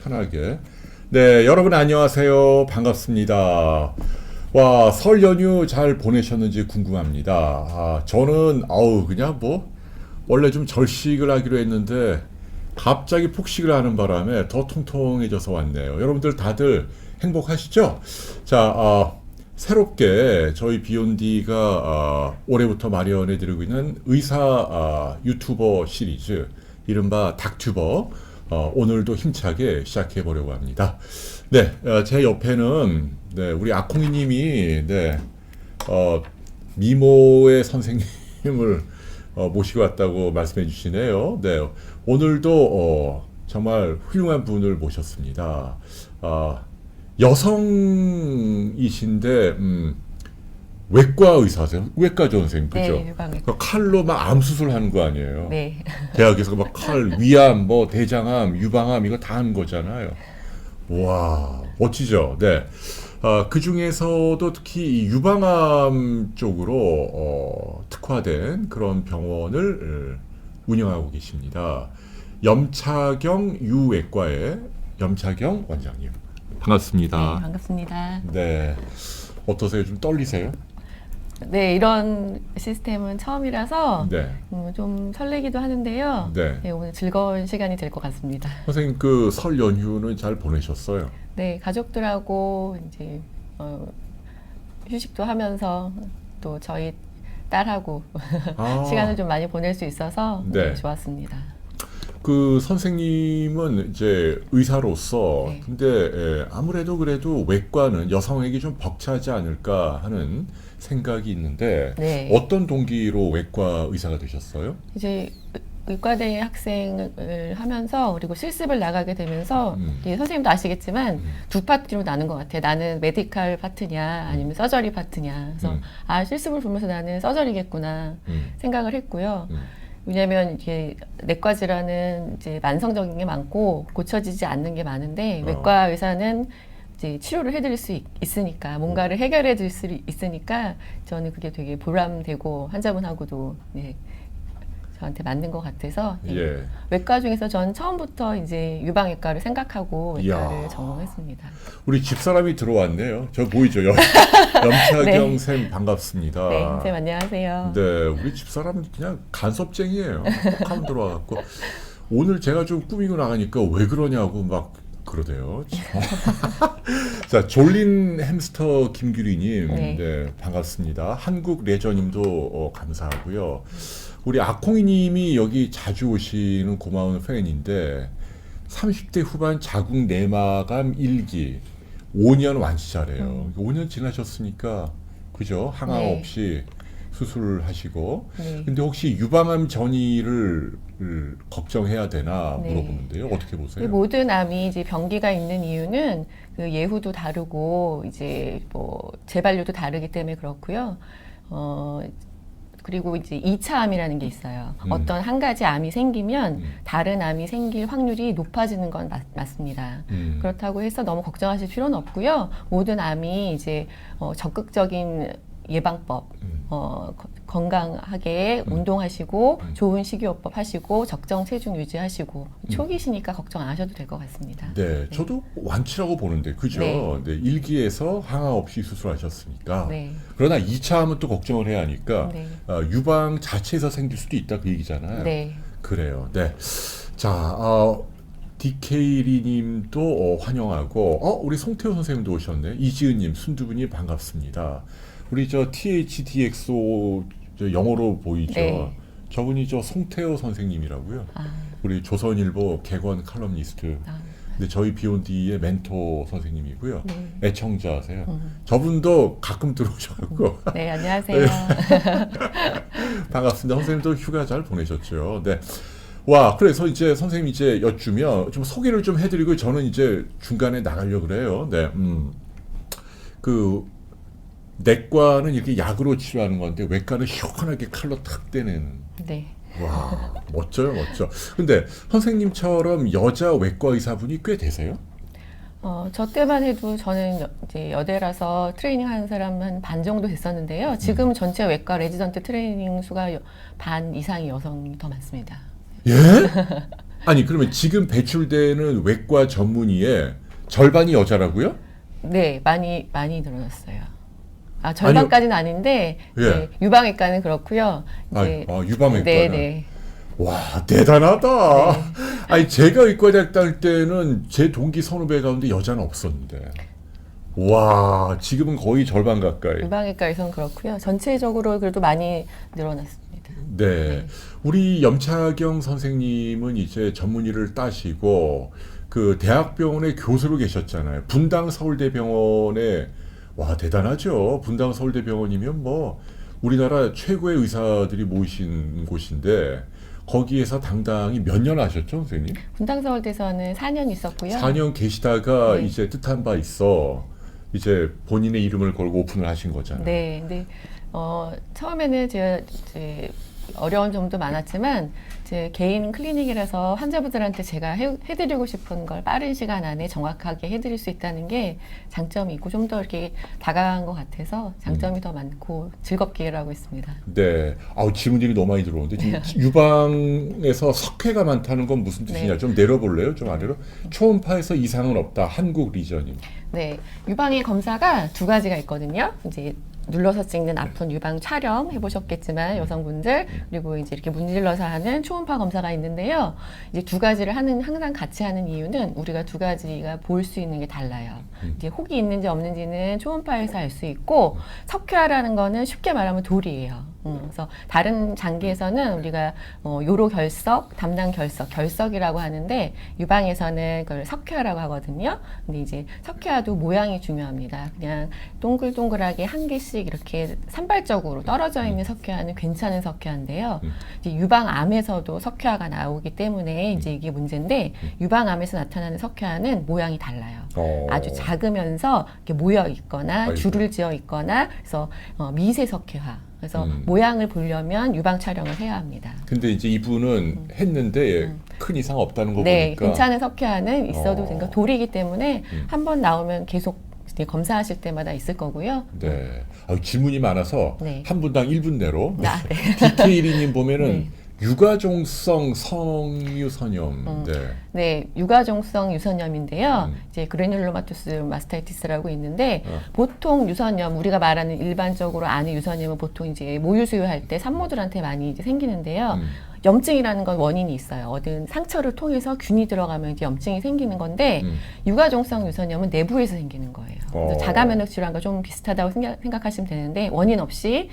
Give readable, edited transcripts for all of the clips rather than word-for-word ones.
편하게. 네, 여러분 안녕하세요. 반갑습니다. 와, 설 연휴 잘 보내셨는지 궁금합니다. 저는 그냥 원래 좀 절식을 하기로 했는데 갑자기 폭식을 하는 바람에 더 통통해져서 왔네요. 여러분들 다들 행복하시죠? 자, 새롭게 저희 비욘디가 올해부터 마련해드리고 있는 의사 유튜버 시리즈 이른바 닥튜버 오늘도 힘차게 시작해 보려고 합니다. 네, 제 옆에는 네, 우리 아콩이님이 네, 미모의 선생님을 모시고 왔다고 말씀해 주시네요. 네, 오늘도 정말 훌륭한 분을 모셨습니다. 여성이신데 외과 의사세요? 외과 전생 그죠? 네, 유방외과. 칼로 막 암 수술하는 거 아니에요? 네. 대학에서 막 칼, 위암, 대장암, 유방암 이거 다 하는 거잖아요. 와, 멋지죠? 네. 그 중에서도 특히 이 유방암 쪽으로 특화된 그런 병원을 운영하고 계십니다. 염차경 유외과의 염차경 원장님. 반갑습니다. 네, 반갑습니다. 네. 어떠세요? 좀 떨리세요? 네, 이런 시스템은 처음이라서 네. 좀 설레기도 하는데요. 네. 네, 오늘 즐거운 시간이 될 것 같습니다. 선생님 그 설 연휴는 잘 보내셨어요? 네, 가족들하고 이제 휴식도 하면서 또 저희 딸하고 시간을 좀 많이 보낼 수 있어서 네. 좋았습니다. 그 선생님은 이제 의사로서 네. 근데 아무래도 그래도 외과는 여성에게 좀 벅차지 않을까 하는 생각이 있는데 네. 어떤 동기로 외과 의사가 되셨어요? 이제 의과대 학생을 하면서 그리고 실습을 나가게 되면서 이제 선생님도 아시겠지만 두 파트로 나눈 것 같아요. 나는 메디칼 파트냐 아니면 서저리 파트냐. 그래서 실습을 보면서 나는 서저리겠구나 생각을 했고요. 왜냐하면 이게 내과 질환은 이제 만성적인 게 많고 고쳐지지 않는 게 많은데 외과 의사는 이제 치료를 해드릴 수 있으니까 뭔가를 해결해 줄 수 있으니까 저는 그게 되게 보람되고 환자분하고도 네, 저한테 맞는 것 같아서 네. 예. 외과 중에서 전 처음부터 이제 유방외과를 생각하고 외과를 이야. 전공했습니다. 우리 집사람이 들어왔네요. 저 보이죠? 염차경 네. 쌤 반갑습니다. 네, 선생님 안녕하세요. 네, 우리 집사람은 그냥 간섭쟁이에요. 꼭 들어와갖고 오늘 제가 좀 꾸미고 나가니까 왜 그러냐고 막 그러대요. 자, 졸린 햄스터 김규리님, 네. 네, 반갑습니다. 한국 레저님도 감사하고요. 우리 아콩이님이 여기 자주 오시는 고마운 팬인데 30대 후반 자궁 내막암 1기 5년 완치자래요. 5년 지나셨으니까 그죠? 항암 네. 없이 수술을 하시고 네. 근데 혹시 유방암 전이를 걱정해야 되나 네. 물어보는데요. 어떻게 보세요? 모든 암이 이제 병기가 있는 이유는 그 예후도 다르고 이제 재발률도 다르기 때문에 그렇고요. 그리고 이제 2차 암이라는 게 있어요. 어떤 한 가지 암이 생기면 다른 암이 생길 확률이 높아지는 건 맞습니다. 그렇다고 해서 너무 걱정하실 필요는 없고요. 모든 암이 이제 적극적인 예방법, 건강하게 운동하시고 좋은 식이요법 하시고 적정 체중 유지하시고 초기시니까 걱정 안 하셔도 될 것 같습니다. 네, 저도 완치라고 보는데 그죠? 네. 네, 1기에서 항암 없이 수술하셨으니까 네. 그러나 2차 하면 또 걱정을 해야 하니까 네. 유방 자체에서 생길 수도 있다 그 얘기잖아요. 네. 그래요. 네. 자, 디케이리님도 환영하고 우리 송태호 선생님도 오셨네. 이지은님, 순두부님 반갑습니다. 우리 저 THDXO 저 영어로 보이죠. 네. 저분이 저 송태호 선생님이라고요. 우리 조선일보 개관 칼럼니스트. 근데 저희 비욘디의 멘토 선생님이고요. 네. 애청자세요. 저분도 가끔 들어오셔갖고 네, 안녕하세요. 반갑습니다. 선생님도 휴가 잘 보내셨죠? 네. 와, 그래서 이제 선생님 이제 여쭈면 좀 소개를 좀 해드리고 저는 이제 중간에 나가려고 그래요. 네. 그 내과는 이렇게 약으로 치료하는 건데 외과는 시원하게 칼로 탁 떼내는. 네. 와, 멋져요, 멋져. 근데 선생님처럼 여자 외과 의사분이 꽤 되세요? 저 때만 해도 저는 이제 여대라서 트레이닝 하는 사람 한 반 정도 됐었는데요. 지금 전체 외과 레지던트 트레이닝 수가 반 이상이 여성이 더 많습니다. 예? 아니 그러면 지금 배출되는 외과 전문의의 절반이 여자라고요? 네, 많이 늘어났어요. 아, 절반까지는 아닌데 예. 이제 유방외과는 그렇고요. 이제 유방외과는. 네. 와 대단하다. 아니 제가 의과대학 다닐 때는 제 동기 선후배 가운데 여자는 없었는데. 와 지금은 거의 절반 가까이. 유방외과에서는 그렇고요. 전체적으로 그래도 많이 늘어났습니다. 네. 우리 염차경 선생님은 이제 전문의를 따시고 그 대학병원의 교수로 계셨잖아요. 분당 서울대병원에 와 대단하죠. 분당 서울대병원이면 뭐 우리나라 최고의 의사들이 모이신 곳인데 거기에서 당당히 몇 년 하셨죠, 선생님? 분당서울대에서는 4년 있었고요. 4년 계시다가 네. 이제 뜻한 바 있어 이제 본인의 이름을 걸고 오픈을 하신 거잖아요. 네, 근데 처음에는 제가 이제 어려운 점도 많았지만 제 개인 클리닉이라서 환자분들한테 제가 해드리고 싶은 걸 빠른 시간 안에 정확하게 해드릴 수 있다는 게 장점이 있고 좀 더 이렇게 다가간 것 같아서 장점이 더 많고 즐겁게 일하고 있습니다. 네. 아우 질문들이 너무 많이 들어오는데 지금 유방에서 석회가 많다는 건 무슨 뜻이냐? 네. 좀 내려볼래요? 좀 아래로. 초음파에서 이상은 없다. 한국 리저님. 네, 유방의 검사가 두 가지가 있거든요. 이제 눌러서 찍는 아픈 유방 촬영 해보셨겠지만 여성분들 그리고 이제 이렇게 문질러서 하는 초음파 검사가 있는데요. 이제 두 가지를 항상 같이 하는 이유는 우리가 두 가지가 볼 수 있는 게 달라요. 이제 혹이 있는지 없는지는 초음파에서 알 수 있고 석회화라는 거는 쉽게 말하면 돌이에요. 그래서 다른 장기에서는 우리가 요로 결석, 담낭 결석, 결석이라고 하는데 유방에서는 그걸 석회화라고 하거든요. 근데 이제 석회화도 모양이 중요합니다. 그냥 동글동글하게 한 개씩 이렇게 산발적으로 떨어져 있는 석회화는 괜찮은 석회화인데요. 이제 유방암에서도 석회화가 나오기 때문에 이제 이게 문제인데 유방암에서 나타나는 석회화는 모양이 달라요. 아주 작으면서 이렇게 모여 있거나 아이고. 줄을 지어 있거나 그래서 미세 석회화. 그래서 모양을 보려면 유방 촬영을 해야 합니다. 근데 이제 이분은 했는데 큰 이상 없다는 거 네, 보니까 괜찮은 석회화는 있어도 어. 되니까 돌이기 때문에 한 번 나오면 계속 이제 검사하실 때마다 있을 거고요. 네. 질문이 많아서 네. 한 분당 1분 내로. 아, 네. 디테일이님 보면은 네. 유가종성 성유선염. 네. 네, 유가종성 유선염인데요. 음. 이제 그래놀로마토스 마스타이티스라고 있는데 보통 유선염 우리가 말하는 일반적으로 아는 유선염은 보통 이제 모유 수유할 때 산모들한테 많이 이제 생기는데요. 염증이라는 건 원인이 있어요. 어떤 상처를 통해서 균이 들어가면 이제 염증이 생기는 건데 유가종성 유선염은 내부에서 생기는 거예요. 그래서 자가면역 질환과 좀 비슷하다고 생각하시면 되는데 원인 없이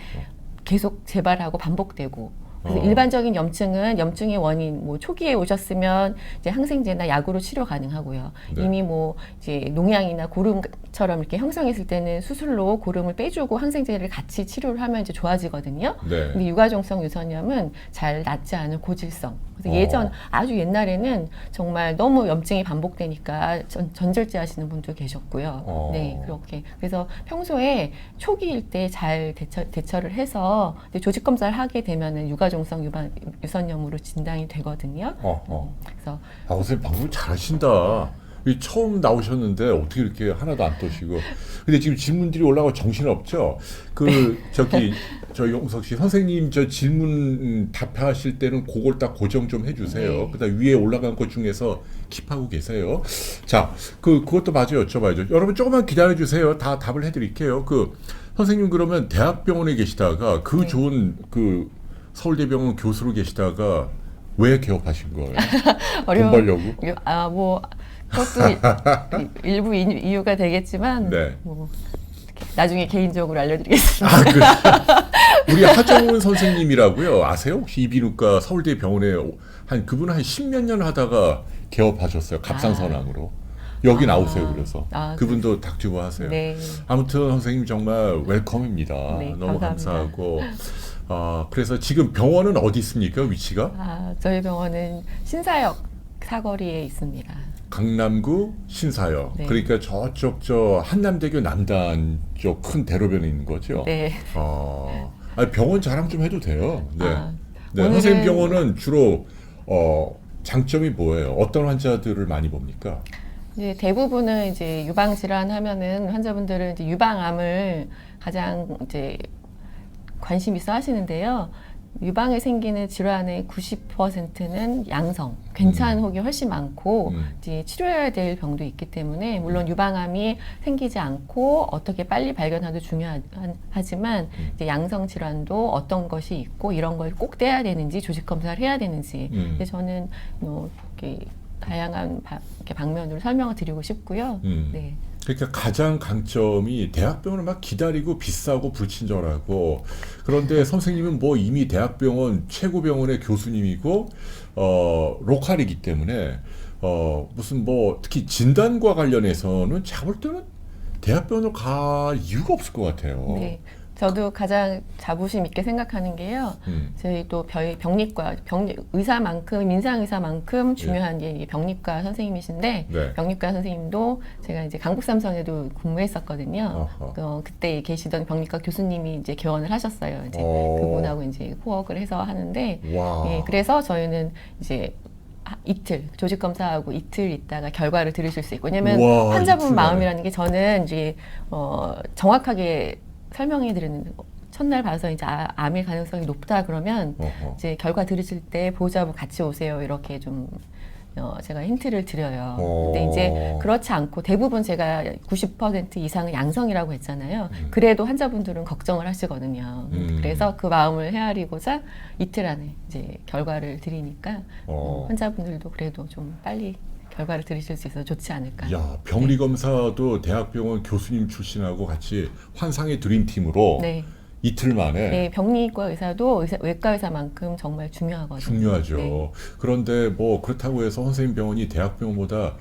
계속 재발하고 반복되고 그래서 일반적인 염증은 염증의 원인, 뭐 초기에 오셨으면 이제 항생제나 약으로 치료 가능하고요. 네. 이미 뭐 이제 농양이나 고름처럼 이렇게 형성했을 때는 수술로 고름을 빼주고 항생제를 같이 치료를 하면 이제 좋아지거든요. 네. 근데 유가종성 유선염은 잘 낫지 않은 고질성. 그래서 아주 옛날에는 정말 너무 염증이 반복되니까 전절제 하시는 분도 계셨고요. 네, 그렇게. 그래서 평소에 초기일 때 잘 대처를 해서 조직 검사를 하게 되면은 유가종성 유선염으로 진단이 되거든요. 그래서 선생님 방송 잘하신다. 처음 나오셨는데 어떻게 이렇게 하나도 안 떠시고. 근데 지금 질문들이 올라가 정신 없죠. 저 용석 씨 선생님 저 질문 답하실 때는 그걸 딱 고정 좀 해주세요. 네. 그다음 위에 올라간 것 중에서 킵하고 계세요. 자, 그것도 마저 여쭤봐야죠. 여러분 조금만 기다려 주세요. 다 답을 해드릴게요. 선생님 그러면 대학병원에 계시다가 네. 좋은 서울대병원 교수로 계시다가 왜 개업하신 거예요? 돈 벌려고? 그것도 일부 이유가 되겠지만 네. 뭐 나중에 개인적으로 알려드리겠습니다. 우리 하정훈 선생님이라고요. 아세요? 혹시 이비인후과 서울대병원에 그분 한 10몇 년 하다가 개업하셨어요. 갑상선암으로. 여기 나오세요. 그래서 그분도 닥치고 하세요. 네. 아무튼 선생님 정말 웰컴입니다. 네, 너무 감사합니다. 감사하고. 그래서 지금 병원은 어디 있습니까? 위치가? 저희 병원은 신사역 사거리에 있습니다. 강남구 신사역. 네. 그러니까 저쪽 한남대교 남단 쪽 큰 대로변에 있는 거죠. 네. 병원 자랑 좀 해도 돼요. 네. 네. 오늘은- 선생님 병원은 주로 장점이 뭐예요? 어떤 환자들을 많이 봅니까? 이제 대부분은 이제 유방 질환 하면은 환자분들은 이제 유방암을 가장 이제 관심 있어 하시는데요. 유방에 생기는 질환의 90%는 양성, 괜찮은 혹이 훨씬 많고 이제 치료해야 될 병도 있기 때문에 물론 유방암이 생기지 않고 어떻게 빨리 발견하도 중요하지만 이제 양성 질환도 어떤 것이 있고 이런 걸 꼭 떼야 되는지 조직 검사를 해야 되는지 근데 저는 뭐 이렇게 다양한 이렇게 방면으로 설명을 드리고 싶고요. 네. 그러니까 가장 강점이 대학병원을 막 기다리고 비싸고 불친절하고 그런데 선생님은 뭐 이미 대학병원 최고 병원의 교수님이고 로컬이기 때문에 무슨 뭐 특히 진단과 관련해서는 제가 볼 때는 대학병원을 갈 이유가 없을 것 같아요. 네. 저도 가장 자부심 있게 생각하는 게요. 저희 또 병리과, 의사만큼, 민상의사만큼 중요한 게 병리과 선생님이신데, 네. 병리과 선생님도 제가 이제 강북삼성에도 근무했었거든요. 그때 계시던 병리과 교수님이 이제 개원을 하셨어요. 이제 그분하고 이제 호흡을 해서 하는데, 예, 그래서 저희는 이제 이틀 조직 검사하고 이틀 있다가 결과를 들으실 수 있고 왜냐면 환자분 마음이라는 게 저는 이제 정확하게 설명해 드리는 첫날 봐서 이제 암일 가능성이 높다 그러면 이제 결과 들으실 때 보호자분 같이 오세요 이렇게 좀 제가 힌트를 드려요. 근데 이제 그렇지 않고 대부분 제가 90% 이상은 양성이라고 했잖아요. 그래도 환자분들은 걱정을 하시거든요. 그래서 그 마음을 헤아리고자 이틀 안에 이제 결과를 드리니까 환자분들도 그래도 좀 빨리 결과를 들으실 수 있어서 좋지 않을까. 야, 병리검사도 대학병원 교수님 출신하고 같이 환상의 드림팀으로 네. 이틀 만에. 네, 병리과 의사도 외과 의사만큼 정말 중요하거든요. 중요하죠. 네. 그런데 뭐 그렇다고 해서 선생님 병원이 대학병원보다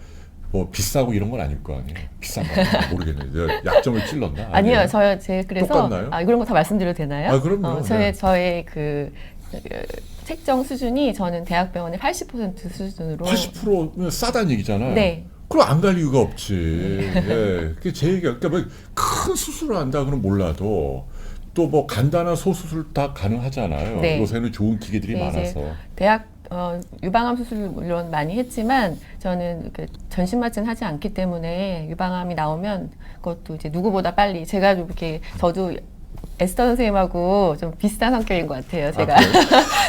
뭐 비싸고 이런 건 아닐 거 아니에요. 비싼가 모르겠네요. 약점을 찔렀나? 아니요, 그래서 똑같나요? 이런 거 다 말씀드려도 되나요? 그럼요. 저의 그 책정 수준이 저는 대학병원의 80% 수준으로 80%면 싸다는 얘기잖아요. 네. 그럼 안 갈 이유가 없지. 예. 그게 제 얘기가 그러니까 뭐 큰 수술을 한다 그러면 몰라도 또 뭐 간단한 소수술 다 가능하잖아요. 네. 요새는 좋은 기계들이 많아서. 유방암 수술 물론 많이 했지만 저는 전신 마취는 하지 않기 때문에 유방암이 나오면 그것도 이제 누구보다 빨리 제가 좀 이렇게 저도 에스더 선생님하고 좀 비슷한 성격인 것 같아요. 제가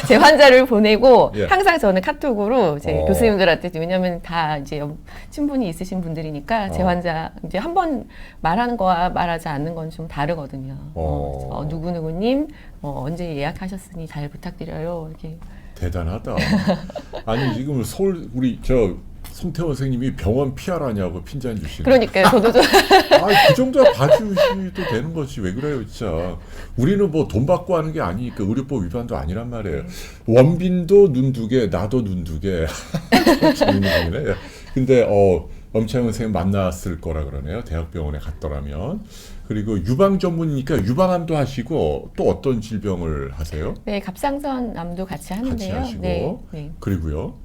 제 환자를 보내고 예. 항상 저는 카톡으로 이제 교수님들한테 왜냐하면 다 이제 친분이 있으신 분들이니까 제 환자 이제 한번 말하는 거와 말하지 않는 건 좀 다르거든요. 누구누구님 언제 예약하셨으니 잘 부탁드려요. 이렇게. 대단하다. 아니 지금 서울 우리 송태원 선생님이 병원 PR하냐고 핀잔 주시는. 그러니까요. 저도 좀 그 정도야 봐주셔도 되는 거지. 왜 그래요, 진짜. 우리는 뭐 돈 받고 하는 게 아니니까 의료법 위반도 아니란 말이에요. 원빈도 눈 두 개, 나도 눈 두 개. 재밌는 분이네. 근데 엄창훈 선생님 만났을 거라 그러네요. 대학병원에 갔더라면. 그리고 유방 전문이니까 유방암도 하시고 또 어떤 질병을 하세요? 네, 갑상선암도 같이 하는데요. 같이 하시고. 네. 그리고요.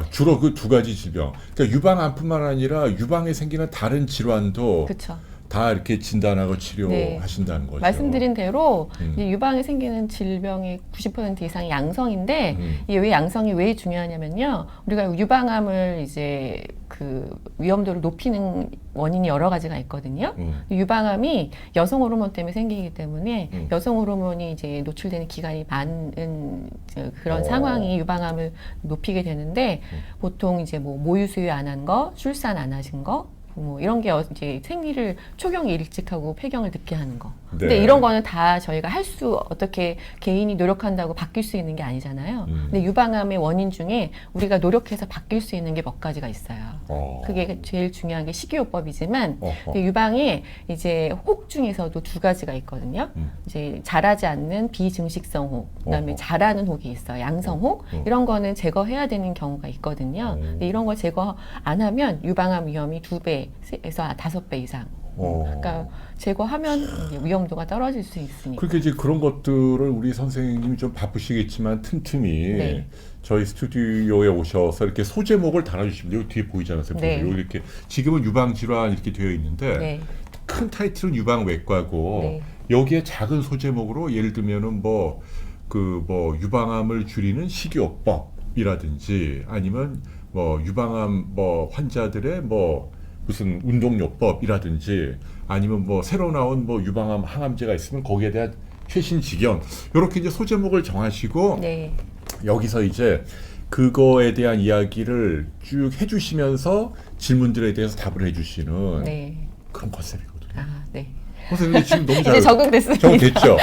주로 그 두 가지 질병. 그러니까 유방암뿐만 아니라 유방에 생기는 다른 질환도 그렇죠. 다 이렇게 진단하고 치료하신다는 거죠. 말씀드린 대로 이 유방에 생기는 질병의 90% 이상이 양성인데 이게 왜 양성이 왜 중요하냐면요. 우리가 유방암을 이제 그 위험도를 높이는 원인이 여러 가지가 있거든요. 유방암이 여성 호르몬 때문에 생기기 때문에 여성 호르몬이 이제 노출되는 기간이 많은 그런 상황이 유방암을 높이게 되는데 보통 이제 뭐 모유 수유 안 한 거, 출산 안 하신 거 뭐 이런 게 이제 생리를 초경이 일찍하고 폐경을 늦게 하는 거. 근데 이런 거는 다 저희가 어떻게 개인이 노력한다고 바뀔 수 있는 게 아니잖아요. 근데 유방암의 원인 중에 우리가 노력해서 바뀔 수 있는 게 몇 가지가 있어요. 그게 제일 중요한 게 식이요법이지만 유방에 이제 혹 중에서도 두 가지가 있거든요. 이제 자라지 않는 비증식성 혹, 그다음에 자라는 혹이 있어요. 양성 혹 이런 거는 제거해야 되는 경우가 있거든요. 근데 이런 걸 제거 안 하면 유방암 위험이 2배에서 5배 이상. 그러니까 제거하면 이제 위험도가 떨어질 수 있으니까. 그렇게 이제 그런 것들을 우리 선생님이 좀 바쁘시겠지만 틈틈이 저희 스튜디오에 오셔서 이렇게 소제목을 달아주시면 여기 뒤에 보이지 않았어요? 여기 이렇게 지금은 유방질환 이렇게 되어 있는데 큰 타이틀은 유방외과고 여기에 작은 소제목으로 예를 들면은 유방암을 줄이는 식이요법이라든지 아니면 유방암 환자들의 무슨 운동요법이라든지 아니면 새로 나온 유방암 항암제가 있으면 거기에 대한 최신 직연 이렇게 이제 소제목을 정하시고 네. 여기서 이제 그거에 대한 이야기를 쭉 해주시면서 질문들에 대해서 답을 해주시는 네. 그런 컨셉이거든요. 아, 네. 선생님 지금 너무 이제 잘 적응됐습니다. 적응됐죠.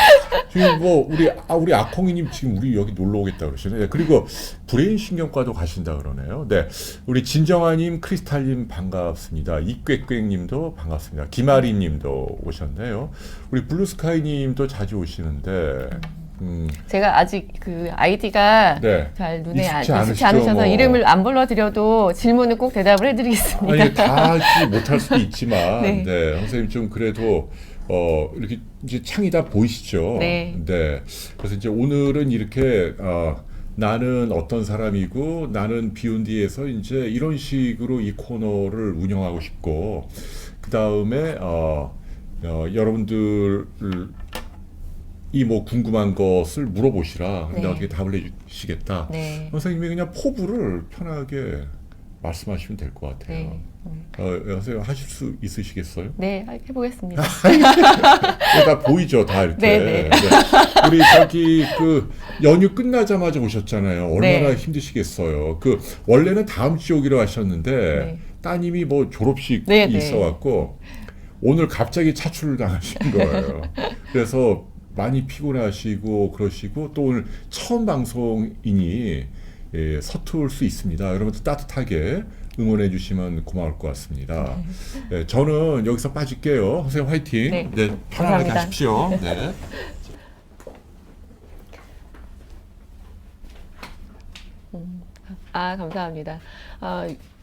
지금 뭐 우리 아콩이님 지금 우리 여기 놀러 오겠다 그러시네. 그리고 브레인 신경과도 가신다 그러네요. 네, 우리 진정아님, 크리스탈님 반갑습니다. 이꾀꾀님도 반갑습니다. 김아리님도 오셨네요. 우리 블루스카이님도 자주 오시는데. 제가 아직 그 아이디가 네. 잘 눈에 익숙치 익숙치 않으시죠, 않으셔서 뭐. 이름을 안 불러드려도 질문은 꼭 대답을 해드리겠습니다. 아니 다 할지 못할 수도 있지만, 네. 네, 선생님 좀 그래도 이렇게 이제 창이 다 보이시죠? 네. 네. 그래서 이제 오늘은 이렇게 나는 어떤 사람이고 나는 비욘디에서 이제 이런 식으로 이 코너를 운영하고 싶고 그 다음에 여러분들 이 뭐 궁금한 것을 물어보시라. 근데 네. 어떻게 답을 해주시겠다. 네. 선생님이 그냥 포부를 편하게 말씀하시면 될 것 같아요. 네. 선생님 하실 수 있으시겠어요? 네, 해보겠습니다. 다 보이죠, 다 이렇게. 네, 네. 네. 우리 저기 그 연휴 끝나자마자 오셨잖아요. 얼마나 네. 힘드시겠어요. 그 원래는 다음 주 오기로 하셨는데 네. 따님이 뭐 졸업식이 네, 네. 있어갖고 오늘 갑자기 차출을 당하신 거예요. 그래서 많이 피곤하시고 그러시고 또 오늘 처음 방송이니 서툴 수 있습니다. 여러분들 따뜻하게 응원해 주시면 고마울 것 같습니다. 네, 저는 여기서 빠질게요. 선생님 화이팅. 네. 네, 편안하게 감사합니다. 하십시오. 네. 아, 감사합니다.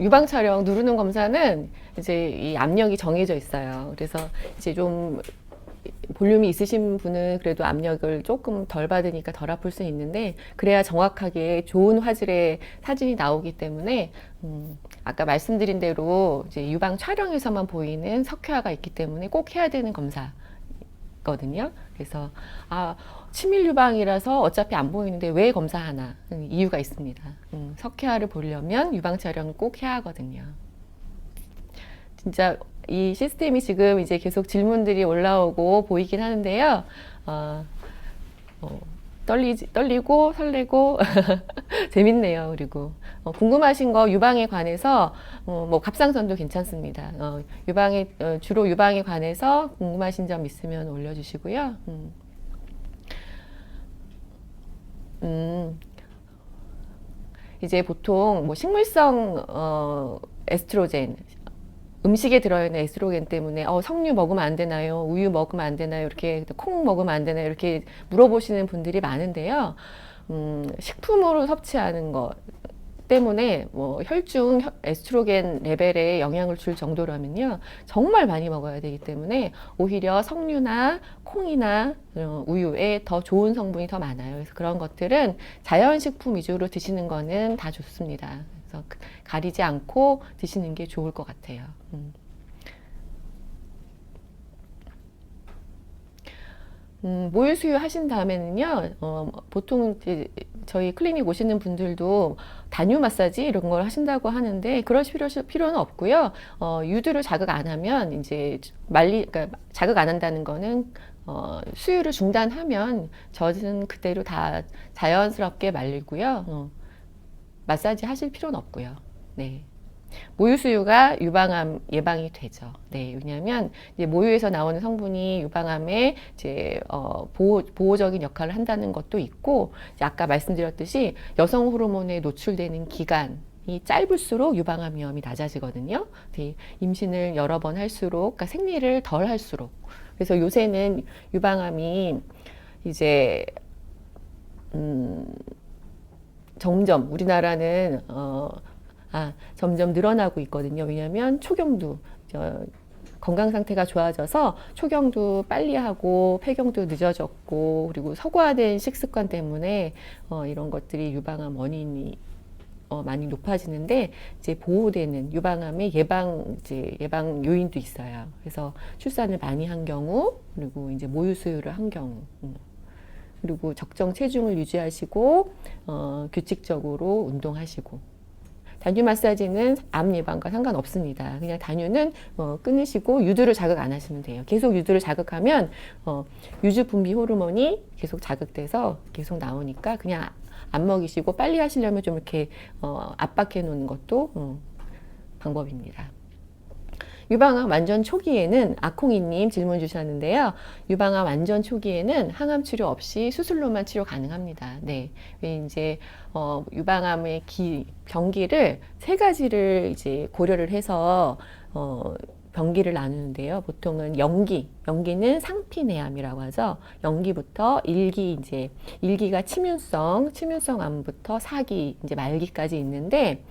유방 촬영 누르는 검사는 이제 이 압력이 정해져 있어요. 그래서 이제 좀 볼륨이 있으신 분은 그래도 압력을 조금 덜 받으니까 덜 아플 수 있는데 그래야 정확하게 좋은 화질의 사진이 나오기 때문에 아까 말씀드린 대로 이제 유방 촬영에서만 보이는 석회화가 있기 때문에 꼭 해야 되는 검사거든요. 그래서 치밀 유방이라서 어차피 안 보이는데 왜 검사하나 이유가 있습니다. 석회화를 보려면 유방 촬영을 꼭 해야 하거든요. 진짜 이 시스템이 지금 이제 계속 질문들이 올라오고 보이긴 하는데요. 떨리고 설레고 재밌네요. 그리고 궁금하신 거 유방에 관해서 뭐 갑상선도 괜찮습니다. 주로 유방에 관해서 궁금하신 점 있으면 올려주시고요. 이제 보통 뭐 식물성 에스트로겐 음식에 들어있는 에스트로겐 때문에 석류 먹으면 안 되나요? 우유 먹으면 안 되나요? 이렇게 콩 먹으면 안 되나요? 이렇게 물어보시는 분들이 많은데요. 식품으로 섭취하는 것 때문에 뭐 혈중 에스트로겐 레벨에 영향을 줄 정도라면요. 정말 많이 먹어야 되기 때문에 오히려 석류나 콩이나 우유에 더 좋은 성분이 더 많아요. 그래서 그런 것들은 자연식품 위주로 드시는 거는 다 좋습니다. 그래서 가리지 않고 드시는 게 좋을 것 같아요. 모유 수유 하신 다음에는요, 보통 이제 저희 클리닉 오시는 분들도 단유 마사지 이런 걸 하신다고 하는데 그러실 필요는 없고요. 유두를 자극 안 하면 이제 그러니까 자극 안 한다는 거는 수유를 중단하면 젖은 그대로 다 자연스럽게 말리고요. 마사지 하실 필요는 없고요. 네. 모유 수유가 유방암 예방이 되죠. 네, 왜냐하면 이제 모유에서 나오는 성분이 유방암에 이제 보호적인 역할을 한다는 것도 있고, 이제 아까 말씀드렸듯이 여성 호르몬에 노출되는 기간이 짧을수록 유방암 위험이 낮아지거든요. 네, 임신을 여러 번 할수록, 그러니까 생리를 덜 할수록. 그래서 요새는 유방암이 이제 점점 우리나라는 점점 늘어나고 있거든요. 왜냐하면 초경도 건강 상태가 좋아져서 초경도 빨리 하고 폐경도 늦어졌고 그리고 서구화된 식습관 때문에 이런 것들이 유방암 원인이 많이 높아지는데 이제 보호되는 유방암의 예방 요인도 있어요. 그래서 출산을 많이 한 경우 그리고 이제 모유 수유를 한 경우 그리고 적정 체중을 유지하시고 규칙적으로 운동하시고 단유 마사지는 암 예방과 상관없습니다. 그냥 단유는 끊으시고 유두를 자극 안 하시면 돼요. 계속 유두를 자극하면 유주 분비 호르몬이 계속 자극돼서 계속 나오니까 그냥 안 먹이시고 빨리 하시려면 좀 이렇게 압박해 놓는 것도 방법입니다. 유방암 완전 초기에는 아콩이님 질문 주셨는데요. 유방암 완전 초기에는 항암 치료 없이 수술로만 치료 가능합니다. 네, 이제 유방암의 병기를 세 가지를 이제 고려를 해서 병기를 나누는데요. 보통은 영기는 상피내암이라고 하죠. 영기부터 이제 1기가 치문성 암부터 4기 이제 말기까지 있는데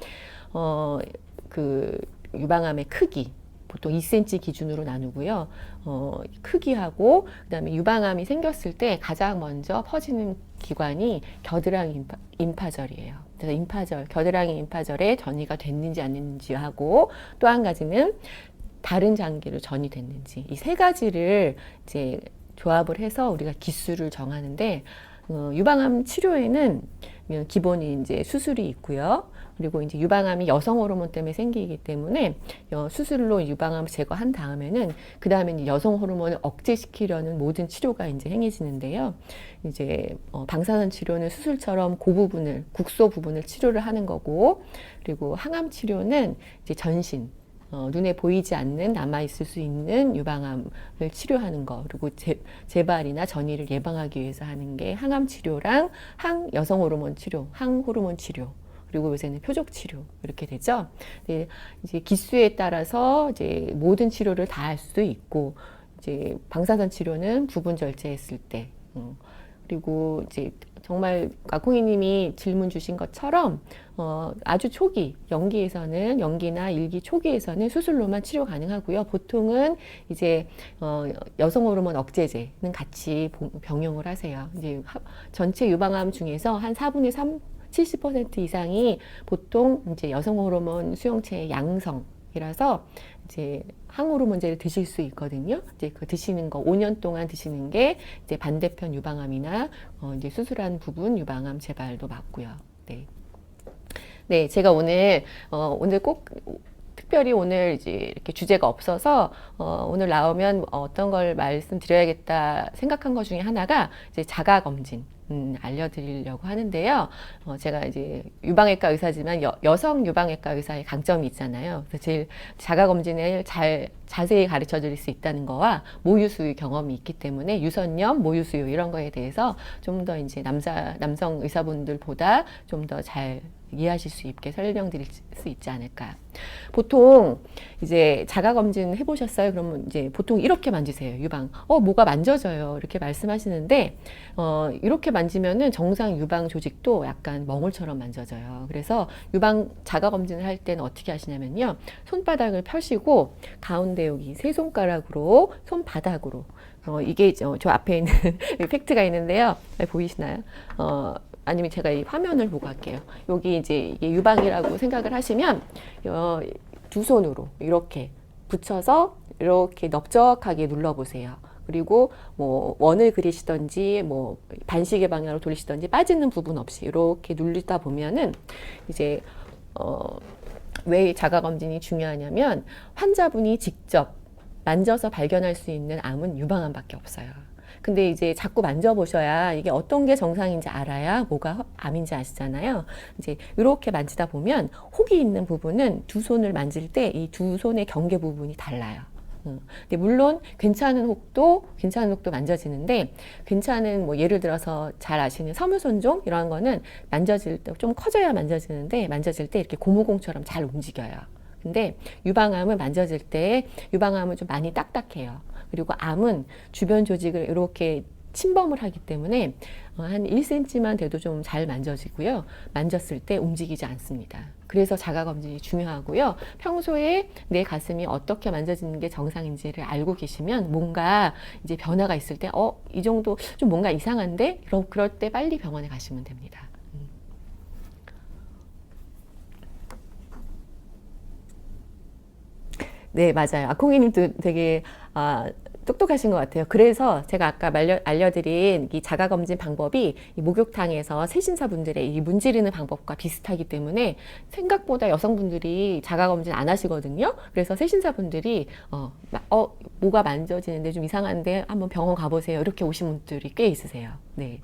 그 유방암의 크기 보통 2cm 기준으로 나누고요. 크기하고 그다음에 유방암이 생겼을 때 가장 먼저 퍼지는 기관이 겨드랑이 임파절이에요. 그래서 겨드랑이 임파절에 전이가 됐는지 안 됐는지 하고 또 한 가지는 다른 장기로 전이 됐는지 이 세 가지를 이제 조합을 해서 우리가 기수를 정하는데 유방암 치료에는 기본이 이제 수술이 있고요. 그리고 이제 유방암이 여성 호르몬 때문에 생기기 때문에 수술로 유방암을 제거한 다음에는 그 다음에 여성 호르몬을 억제시키려는 모든 치료가 이제 행해지는데요. 이제 방사선 치료는 수술처럼 그 부분을 국소 부분을 치료를 하는 거고, 그리고 항암 치료는 이제 전신 눈에 보이지 않는 남아있을 수 있는 유방암을 치료하는 거, 그리고 재발이나 전이를 예방하기 위해서 하는 게 항암 치료랑 여성 호르몬 치료, 항호르몬 치료, 그리고 요새는 표적 치료 이렇게 되죠. 네, 이제 기수에 따라서 이제 모든 치료를 다 할 수도 있고, 이제 방사선 치료는 부분 절제했을 때, 그리고 이제 정말 아콩이님이 질문 주신 것처럼 아주 초기 영기나 1기 초기에서는 수술로만 치료 가능하고요. 보통은 이제 여성 호르몬 억제제는 같이 병용을 하세요. 이제 전체 유방암 중에서 한 4분의 3 70% 이상이 보통 이제 여성 호르몬 수용체의 양성이라서 이제 항호르몬제를 드실 수 있거든요. 이제 그 드시는 거 5년 동안 드시는 게 이제 반대편 유방암이나 이제 수술한 부분 유방암 재발도 막고요. 네. 네, 제가 오늘 꼭 특별히 오늘 이제 이렇게 주제가 없어서 오늘 나오면 어떤 걸 말씀드려야겠다 생각한 것 중에 하나가 이제 자가 검진. 알려드리려고 하는데요. 제가 이제 유방외과 의사지만 여성 유방외과 의사의 강점이 있잖아요. 그래서 제일 자가검진을 자세히 가르쳐 드릴 수 있다는 거와 모유수유 경험이 있기 때문에 유선염, 모유수유 이런 거에 대해서 좀 더 이제 남성 의사분들보다 좀 더 잘 이해하실 수 있게 설명드릴 수 있지 않을까. 보통 이제 자가검진 해보셨어요? 그러면 이제 보통 이렇게 만지세요. 유방. 뭐가 만져져요. 이렇게 말씀하시는데, 이렇게 만지면은 정상 유방 조직도 약간 멍울처럼 만져져요. 그래서 유방 자가검진을 할 때는 어떻게 하시냐면요. 손바닥을 펴시고 가운데 여기 세 손가락으로 손바닥으로 이게 저 앞에 있는 팩트가 있는데요. 보이시나요? 아니면 제가 이 화면을 보고 할게요. 여기 이제 이게 유방이라고 생각을 하시면 두 손으로 이렇게 붙여서 이렇게 넓적하게 눌러보세요. 그리고 뭐 원을 그리시던지 뭐 반시계 방향으로 돌리시던지 빠지는 부분 없이 이렇게 눌리다 보면은 이제 왜 자가검진이 중요하냐면 환자분이 직접 만져서 발견할 수 있는 암은 유방암밖에 없어요. 근데 이제 자꾸 만져보셔야 이게 어떤 게 정상인지 알아야 뭐가 암인지 아시잖아요. 이제 이렇게 만지다 보면 혹이 있는 부분은 두 손을 만질 때 이 두 손의 경계 부분이 달라요. 근데 물론 괜찮은 혹도 만져지는데 괜찮은 뭐 예를 들어서 잘 아시는 섬유손종 이런 거는 만져질 때 좀 커져야 만져지는데 만져질 때 이렇게 고무공처럼 잘 움직여요. 근데 유방암은 만져질 때 유방암은 좀 많이 딱딱해요. 그리고 암은 주변 조직을 이렇게 침범을 하기 때문에 한 1cm만 돼도 좀 잘 만져지고요. 만졌을 때 움직이지 않습니다. 그래서 자가검진이 중요하고요. 평소에 내 가슴이 어떻게 만져지는 게 정상인지를 알고 계시면 뭔가 이제 변화가 있을 때 이 정도 좀 뭔가 이상한데? 그럴 때 빨리 병원에 가시면 됩니다. 네, 맞아요. 아콩이님도 되게 똑똑하신 것 같아요. 그래서 제가 아까 알려드린 이 자가검진 방법이 이 목욕탕에서 세신사분들의 이 문지르는 방법과 비슷하기 때문에 생각보다 여성분들이 자가검진 안 하시거든요. 그래서 세신사분들이 뭐가 만져지는데 좀 이상한데 한번 병원 가보세요. 이렇게 오신 분들이 꽤 있으세요. 네.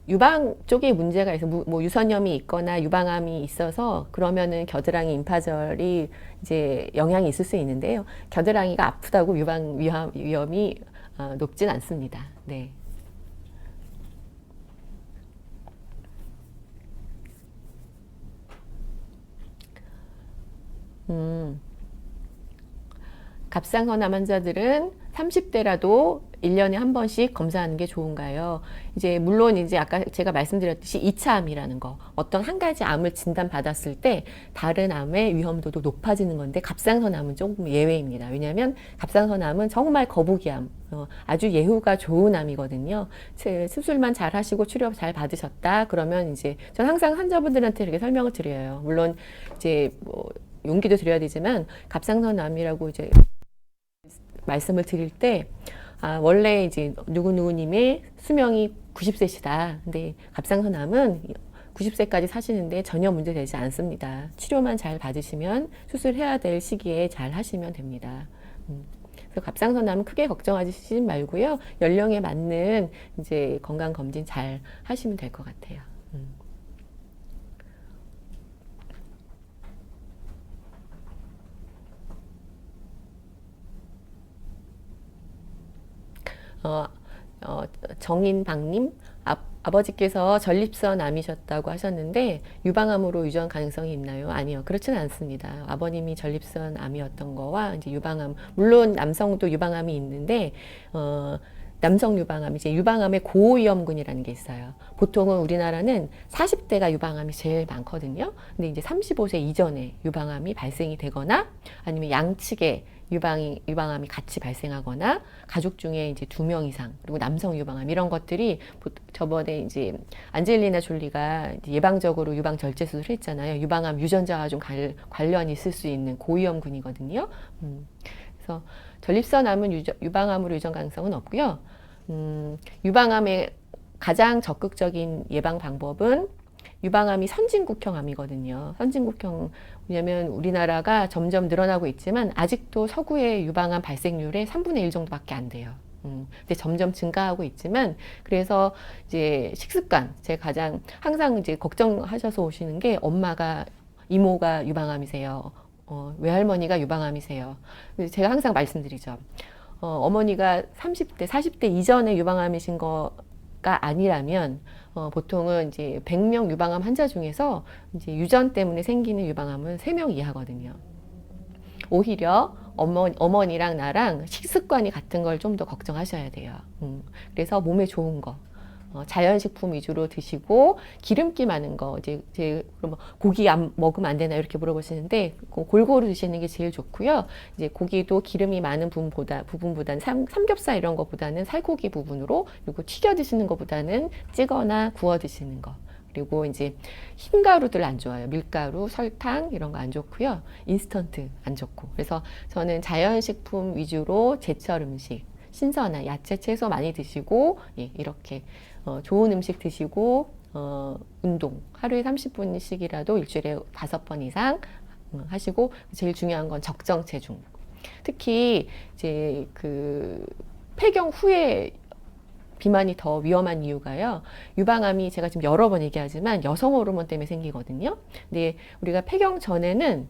유방 쪽에 문제가 있어, 뭐 유선염이 있거나 유방암이 있어서 그러면은 겨드랑이 임파절이 이제 영향이 있을 수 있는데요. 겨드랑이가 아프다고 유방 위험이 높진 않습니다. 네. 갑상선암 환자들은 30대라도 1년에 한 번씩 검사하는 게 좋은가요? 이제 물론 이제 아까 제가 말씀드렸듯이 2차 암이라는 거, 어떤 한 가지 암을 진단받았을 때 다른 암의 위험도도 높아지는 건데 갑상선암은 조금 예외입니다. 왜냐하면 갑상선암은 정말 거북이암, 아주 예후가 좋은 암이거든요. 수술만 잘 하시고 치료 잘 받으셨다 그러면 이제 전 항상 환자분들한테 이렇게 설명을 드려요. 물론 이제 뭐 용기도 드려야 되지만 갑상선암이라고 이제 말씀을 드릴 때 원래 이제 누구누구님의 수명이 90세시다. 근데 갑상선암은 90세까지 사시는데 전혀 문제되지 않습니다. 치료만 잘 받으시면 수술해야 될 시기에 잘 하시면 됩니다. 그래서 갑상선암은 크게 걱정하시지 말고요. 연령에 맞는 이제 건강 검진 잘 하시면 될 것 같아요. 정인박님, 아버지께서 전립선 암이셨다고 하셨는데 유방암으로 유전 가능성이 있나요? 아니요, 그렇지는 않습니다. 아버님이 전립선 암이었던 거와 이제 유방암, 물론 남성도 유방암이 있는데 남성 유방암, 이제 유방암의 고위험군이라는 게 있어요. 보통은 우리나라는 40대가 유방암이 제일 많거든요. 근데 이제 35세 이전에 유방암이 발생이 되거나 아니면 양측에 유방암이 같이 발생하거나 가족 중에 이제 2명 이상 그리고 남성 유방암 이런 것들이 저번에 이제 안젤리나 졸리가 예방적으로 유방 절제 수술을 했잖아요. 유방암 유전자와 좀 관련이 있을 수 있는 고위험군이거든요. 그래서 전립선암은 유방암으로 유전 가능성은 없고요. 유방암의 가장 적극적인 예방 방법은 유방암이 선진국형 암이거든요. 선진국형, 왜냐면 우리나라가 점점 늘어나고 있지만 아직도 서구의 유방암 발생률의 3분의 1 정도밖에 안 돼요. 근데 점점 증가하고 있지만, 그래서 이제 식습관, 제가 가장 항상 이제 걱정하셔서 오시는 게 이모가 유방암이세요. 외할머니가 유방암이세요. 제가 항상 말씀드리죠. 어머니가 30대, 40대 이전에 유방암이신 거가 아니라면 보통은 이제 100명 유방암 환자 중에서 이제 유전 때문에 생기는 유방암은 3명 이하거든요. 오히려 어머니랑 나랑 식습관이 같은 걸 좀 더 걱정하셔야 돼요. 그래서 몸에 좋은 거, 자연식품 위주로 드시고 기름기 많은 거, 이제 그럼 고기 먹으면 안 되나 이렇게 물어보시는데 골고루 드시는 게 제일 좋고요. 이제 고기도 기름이 많은 부분보다는 삼겹살 이런 거보다는 살코기 부분으로, 그리고 튀겨 드시는 것보다는 찌거나 구워 드시는 거. 그리고 이제 흰 가루들 안 좋아요. 밀가루, 설탕 이런 거 안 좋고요. 인스턴트 안 좋고. 그래서 저는 자연식품 위주로 제철 음식, 신선한 야채, 채소 많이 드시고, 예, 이렇게 좋은 음식 드시고 운동 하루에 30분씩이라도 일주일에 5번 이상 하시고, 제일 중요한 건 적정 체중. 특히 이제 그 폐경 후에 비만이 더 위험한 이유가요. 유방암이 제가 지금 여러 번 얘기하지만 여성 호르몬 때문에 생기거든요. 근데 우리가 폐경 전에는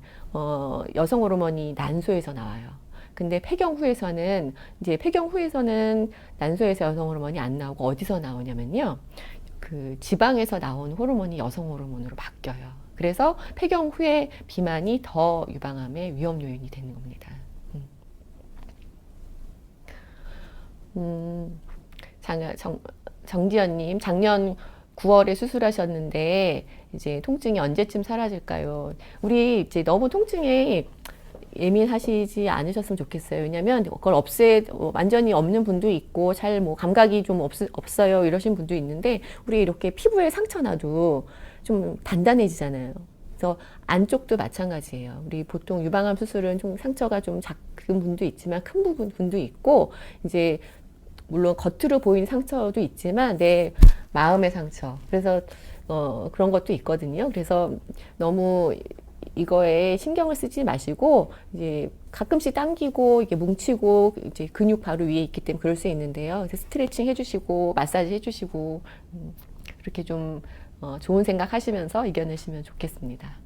여성 호르몬이 난소에서 나와요. 근데 폐경 후에서는 난소에서 여성 호르몬이 안 나오고 어디서 나오냐면요. 그 지방에서 나온 호르몬이 여성 호르몬으로 바뀌어요. 그래서 폐경 후에 비만이 더 유방암의 위험 요인이 되는 겁니다. 정지연님, 작년 9월에 수술하셨는데 이제 통증이 언제쯤 사라질까요? 우리 이제 너무 통증에 예민하시지 않으셨으면 좋겠어요. 왜냐면 그걸 완전히 없는 분도 있고 잘 뭐 감각이 좀 없어요 이러신 분도 있는데, 우리 이렇게 피부에 상처 나도 좀 단단해지잖아요. 그래서 안쪽도 마찬가지예요. 우리 보통 유방암 수술은 좀 상처가 좀 작은 분도 있지만 큰 분도 있고, 이제 물론 겉으로 보이는 상처도 있지만 내 마음의 상처. 그래서 그런 것도 있거든요. 그래서 너무 이거에 신경을 쓰지 마시고, 이제 가끔씩 당기고 이게 뭉치고 이제 근육 바로 위에 있기 때문에 그럴 수 있는데요. 그래서 스트레칭 해주시고 마사지 해주시고 그렇게 좀 좋은 생각 하시면서 이겨내시면 좋겠습니다.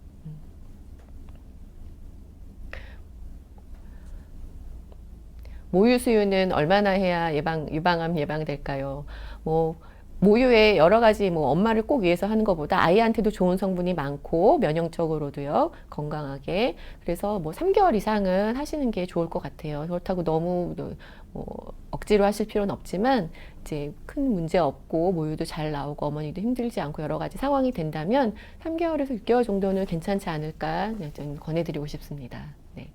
모유 수유는 얼마나 해야 유방암 예방될까요? 모유에 여러 가지 엄마를 꼭 위해서 하는 것보다 아이한테도 좋은 성분이 많고 면역적으로도요 건강하게, 그래서 3개월 이상은 하시는 게 좋을 것 같아요. 그렇다고 너무 억지로 하실 필요는 없지만 이제 큰 문제 없고 모유도 잘 나오고 어머니도 힘들지 않고 여러 가지 상황이 된다면 3개월에서 6개월 정도는 괜찮지 않을까 좀 권해드리고 싶습니다. 네.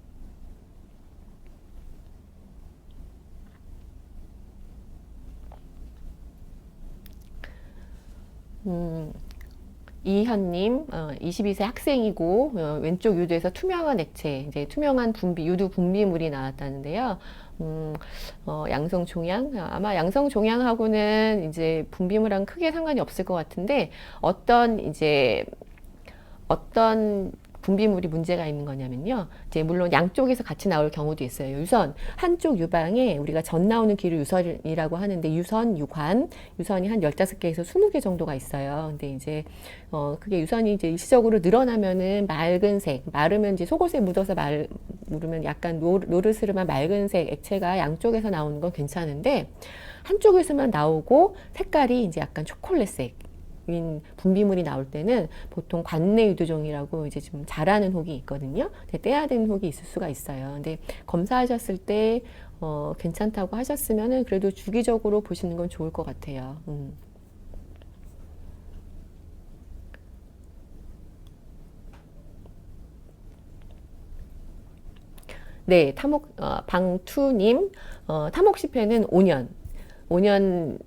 이현님, 22세 학생이고, 왼쪽 유두에서 투명한 액체, 이제 투명한 유두 분비물이 나왔다는데요. 양성 종양? 아마 양성 종양하고는 이제 분비물랑 크게 상관이 없을 것 같은데, 어떤 분비물이 문제가 있는 거냐면요. 이제 물론 양쪽에서 같이 나올 경우도 있어요. 유선, 한쪽 유방에 우리가 전 나오는 길을 유선이라고 하는데 유관이 한 15개에서 20개 정도가 있어요. 근데 이제 그게 유선이 이제 일시적으로 늘어나면은 맑은색, 마르면 이제 속옷에 묻어서 마르면 약간 노르스름한 맑은색 액체가 양쪽에서 나오는 건 괜찮은데, 한쪽에서만 나오고 색깔이 이제 약간 초콜릿색 분비물이 나올 때는 보통 관내 유두종이라고 이제 좀 자라는 혹이 있거든요. 떼야 되는 혹이 있을 수가 있어요. 근데 검사하셨을 때 괜찮다고 하셨으면은 그래도 주기적으로 보시는 건 좋을 것 같아요. 네, 방투님, 타목시패는 5년이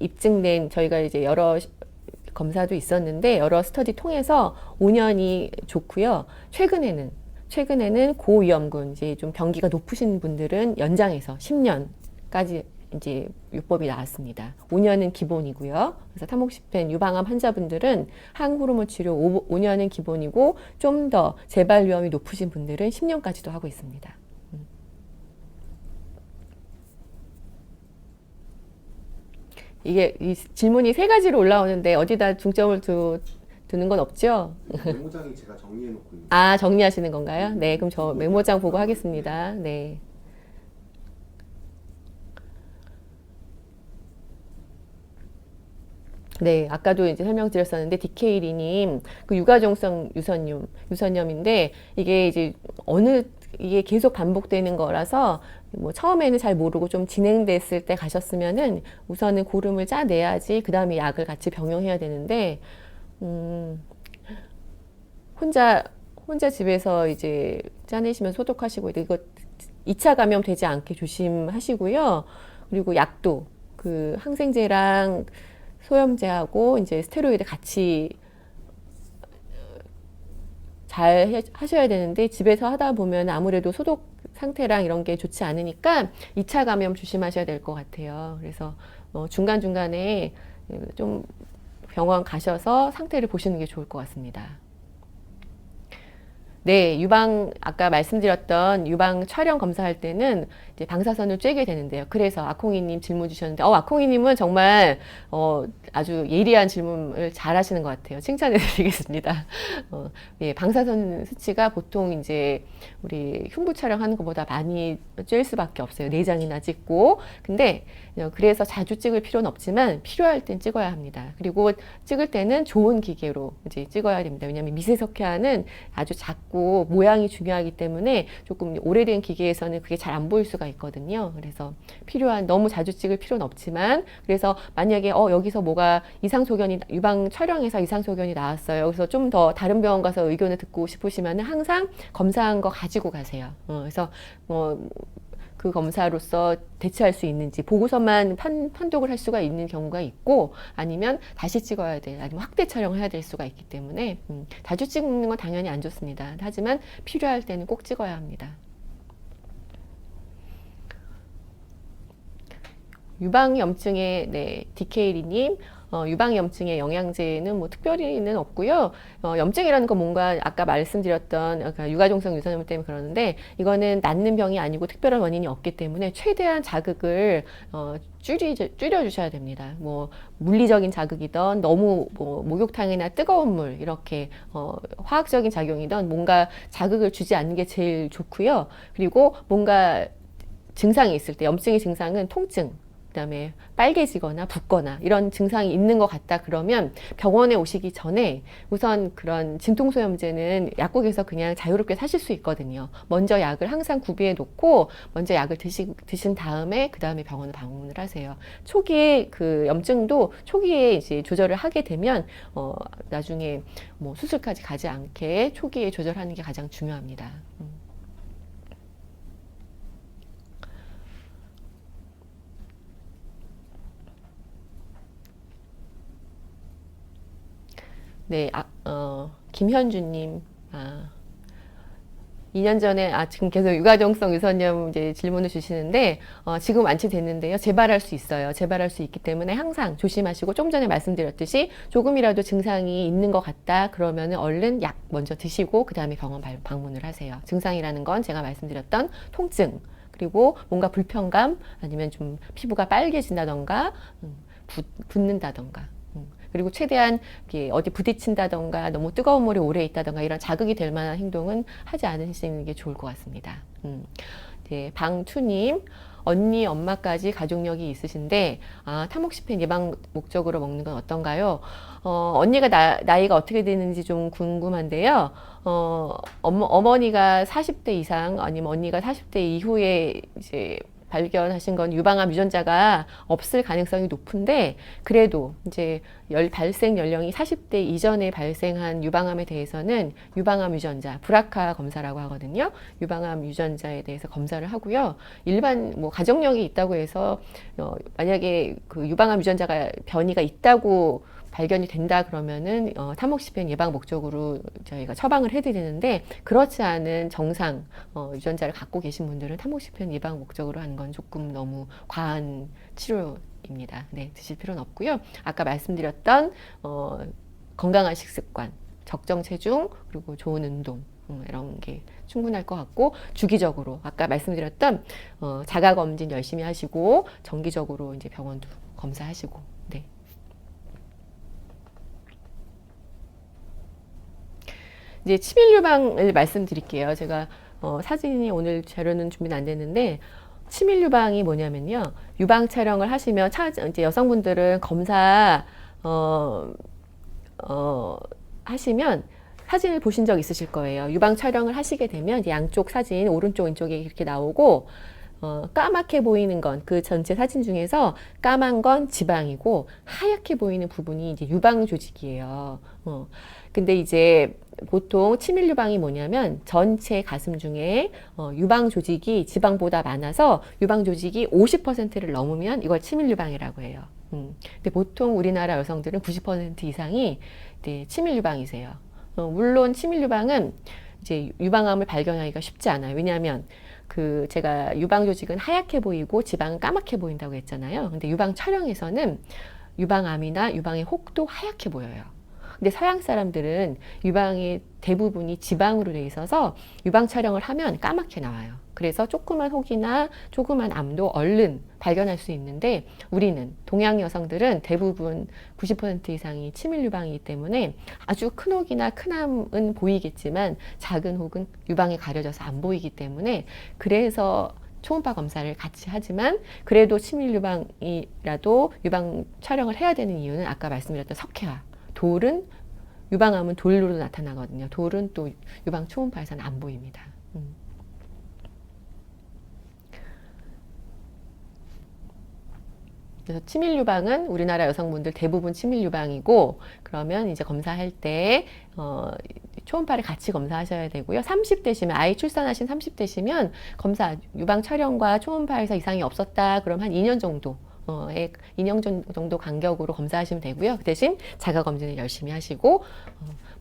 입증된, 저희가 이제 여러 검사도 있었는데 여러 스터디 통해서 5년이 좋고요. 최근에는 고위험군, 이제 좀 병기가 높으신 분들은 연장해서 10년까지 이제 요법이 나왔습니다. 5년은 기본이고요. 그래서 타목시펜 유방암 환자분들은 항호르몬 치료 5년은 기본이고, 좀 더 재발 위험이 높으신 분들은 10년까지도 하고 있습니다. 이게 이 질문이 3가지로 올라오는데 어디다 중점을 두는 건 없죠? 메모장이 제가 정리해놓고 있는. 아, 정리하시는 건가요? 네, 그럼 저 메모장 보고 하겠습니다. 네. 네, 아까도 이제 설명드렸었는데 DK리님 그 유가종성 유선염인데 이게 이제 이게 계속 반복되는 거라서 처음에는 잘 모르고 좀 진행됐을 때 가셨으면은 우선은 고름을 짜내야지 그 다음에 약을 같이 병용해야 되는데, 혼자 집에서 이제 짜내시면 소독하시고 이거 2차 감염 되지 않게 조심하시고요. 그리고 약도 그 항생제랑 소염제하고 이제 스테로이드 같이 잘 하셔야 되는데, 집에서 하다 보면 아무래도 소독 상태랑 이런 게 좋지 않으니까 2차 감염 조심하셔야 될 것 같아요. 그래서 중간중간에 좀 병원 가셔서 상태를 보시는 게 좋을 것 같습니다. 네, 아까 말씀드렸던 유방 촬영 검사할 때는 이제 방사선을 쬐게 되는데요. 그래서 아콩이님 질문 주셨는데, 아콩이님은 정말, 아주 예리한 질문을 잘 하시는 것 같아요. 칭찬해 드리겠습니다. 예, 방사선 수치가 보통 이제 우리 흉부 촬영하는 것보다 많이 쬐일 수밖에 없어요. 내장이나 찍고. 근데, 그래서 자주 찍을 필요는 없지만 필요할 땐 찍어야 합니다. 그리고 찍을 때는 좋은 기계로 이제 찍어야 됩니다. 왜냐하면 미세석회화는 아주 작고 모양이 중요하기 때문에 조금 오래된 기계에서는 그게 잘 안 보일 수가 있거든요. 그래서 너무 자주 찍을 필요는 없지만, 그래서 만약에 여기서 뭐가 유방 촬영에서 이상소견이 나왔어요. 그래서 좀 더 다른 병원 가서 의견을 듣고 싶으시면 항상 검사한 거 가지고 가세요. 그래서 그 검사로서 대처할 수 있는지 보고서만 판독을 할 수가 있는 경우가 있고 아니면 다시 찍어야 돼 아니면 확대 촬영을 해야 될 수가 있기 때문에 자주 찍는 건 당연히 안 좋습니다. 하지만 필요할 때는 꼭 찍어야 합니다. 유방염증의 DK리님 유방염증의 영양제는 뭐 특별히는 없고요. 염증이라는 건 뭔가 아까 말씀드렸던 그러니까 유가종성 유선염 때문에 그러는데 이거는 낫는 병이 아니고 특별한 원인이 없기 때문에 최대한 자극을 줄여주셔야 됩니다. 뭐 물리적인 자극이든 너무 뭐 목욕탕이나 뜨거운 물 이렇게 화학적인 작용이든 뭔가 자극을 주지 않는 게 제일 좋고요. 그리고 뭔가 증상이 있을 때 염증의 증상은 통증 그다음에 빨개지거나 붓거나 이런 증상이 있는 것 같다 그러면 병원에 오시기 전에 우선 그런 진통소염제는 약국에서 그냥 자유롭게 사실 수 있거든요. 먼저 약을 항상 구비해 놓고 먼저 약을 드신 다음에 그 다음에 병원을 방문을 하세요. 초기에 그 염증도 초기에 이제 조절을 하게 되면 나중에 뭐 수술까지 가지 않게 초기에 조절하는 게 가장 중요합니다. 네, 김현주님, 2년 전에, 지금 계속 유가종성 유선염 이제 질문을 주시는데, 지금 완치됐는데요. 재발할 수 있어요. 재발할 수 있기 때문에 항상 조심하시고, 좀 전에 말씀드렸듯이 조금이라도 증상이 있는 것 같다. 그러면은 얼른 약 먼저 드시고, 그 다음에 병원 방문을 하세요. 증상이라는 건 제가 말씀드렸던 통증, 그리고 뭔가 불편감, 아니면 좀 피부가 빨개진다던가, 붓는다던가. 그리고 최대한 어디 부딪힌다던가 너무 뜨거운 물에 오래 있다던가 이런 자극이 될 만한 행동은 하지 않으시는 게 좋을 것 같습니다. 네, 방투님, 언니, 엄마까지 가족력이 있으신데 타모xifen 예방 목적으로 먹는 건 어떤가요? 언니가 나이가 어떻게 되는지 좀 궁금한데요. 어머니가 40대 이상 아니면 언니가 40대 이후에 이제 발견하신 건 유방암 유전자가 없을 가능성이 높은데 그래도 이제 발생 연령이 40대 이전에 발생한 유방암에 대해서는 유방암 유전자 브라카 검사라고 하거든요. 유방암 유전자에 대해서 검사를 하고요. 일반 뭐 가족력이 있다고 해서 만약에 그 유방암 유전자가 변이가 있다고 발견이 된다 그러면은 타모xifen 예방 목적으로 저희가 처방을 해드리는데 그렇지 않은 정상 유전자를 갖고 계신 분들은 타모xifen 예방 목적으로 하는 건 조금 너무 과한 치료입니다. 네, 드실 필요는 없고요. 아까 말씀드렸던 건강한 식습관, 적정 체중 그리고 좋은 운동 이런 게 충분할 것 같고 주기적으로 아까 말씀드렸던 자가 검진 열심히 하시고 정기적으로 이제 병원도 검사하시고 네. 이제 치밀 유방을 말씀드릴게요. 제가 사진이 오늘 자료는 준비는 안 됐는데 치밀 유방이 뭐냐면요. 유방 촬영을 하시면 이제 여성분들은 검사 하시면 사진을 보신 적 있으실 거예요. 유방 촬영을 하시게 되면 양쪽 사진 오른쪽 왼쪽에 이렇게 나오고 까맣게 보이는 건 그 전체 사진 중에서 까만 건 지방이고 하얗게 보이는 부분이 이제 유방 조직이에요. 근데 이제 보통 치밀 유방이 뭐냐면 전체 가슴 중에 유방 조직이 지방보다 많아서 유방 조직이 50%를 넘으면 이걸 치밀 유방이라고 해요. 근데 보통 우리나라 여성들은 90% 이상이 치밀 유방이세요. 물론 치밀 유방은 이제 유방암을 발견하기가 쉽지 않아요. 왜냐하면 제가 유방 조직은 하얗게 보이고 지방은 까맣게 보인다고 했잖아요. 근데 유방 촬영에서는 유방암이나 유방의 혹도 하얗게 보여요. 근데 서양 사람들은 유방의 대부분이 지방으로 돼 있어서 유방 촬영을 하면 까맣게 나와요. 그래서 조그만 혹이나 조그만 암도 얼른 발견할 수 있는데 우리는 동양 여성들은 대부분 90% 이상이 치밀 유방이기 때문에 아주 큰 혹이나 큰 암은 보이겠지만 작은 혹은 유방이 가려져서 안 보이기 때문에 그래서 초음파 검사를 같이 하지만 그래도 치밀 유방이라도 유방 촬영을 해야 되는 이유는 아까 말씀드렸던 석회화. 돌은 유방암은 돌로 나타나거든요. 돌은 또 유방 초음파에서는 안 보입니다. 그래서 치밀 유방은 우리나라 여성분들 대부분 치밀 유방이고 그러면 이제 검사할 때 초음파를 같이 검사하셔야 되고요. 30대시면 아이 출산하신 30대시면 검사 유방 촬영과 초음파에서 이상이 없었다. 그럼 한 2년 정도 2년 정도 간격으로 검사하시면 되고요. 그 대신 자가 검진을 열심히 하시고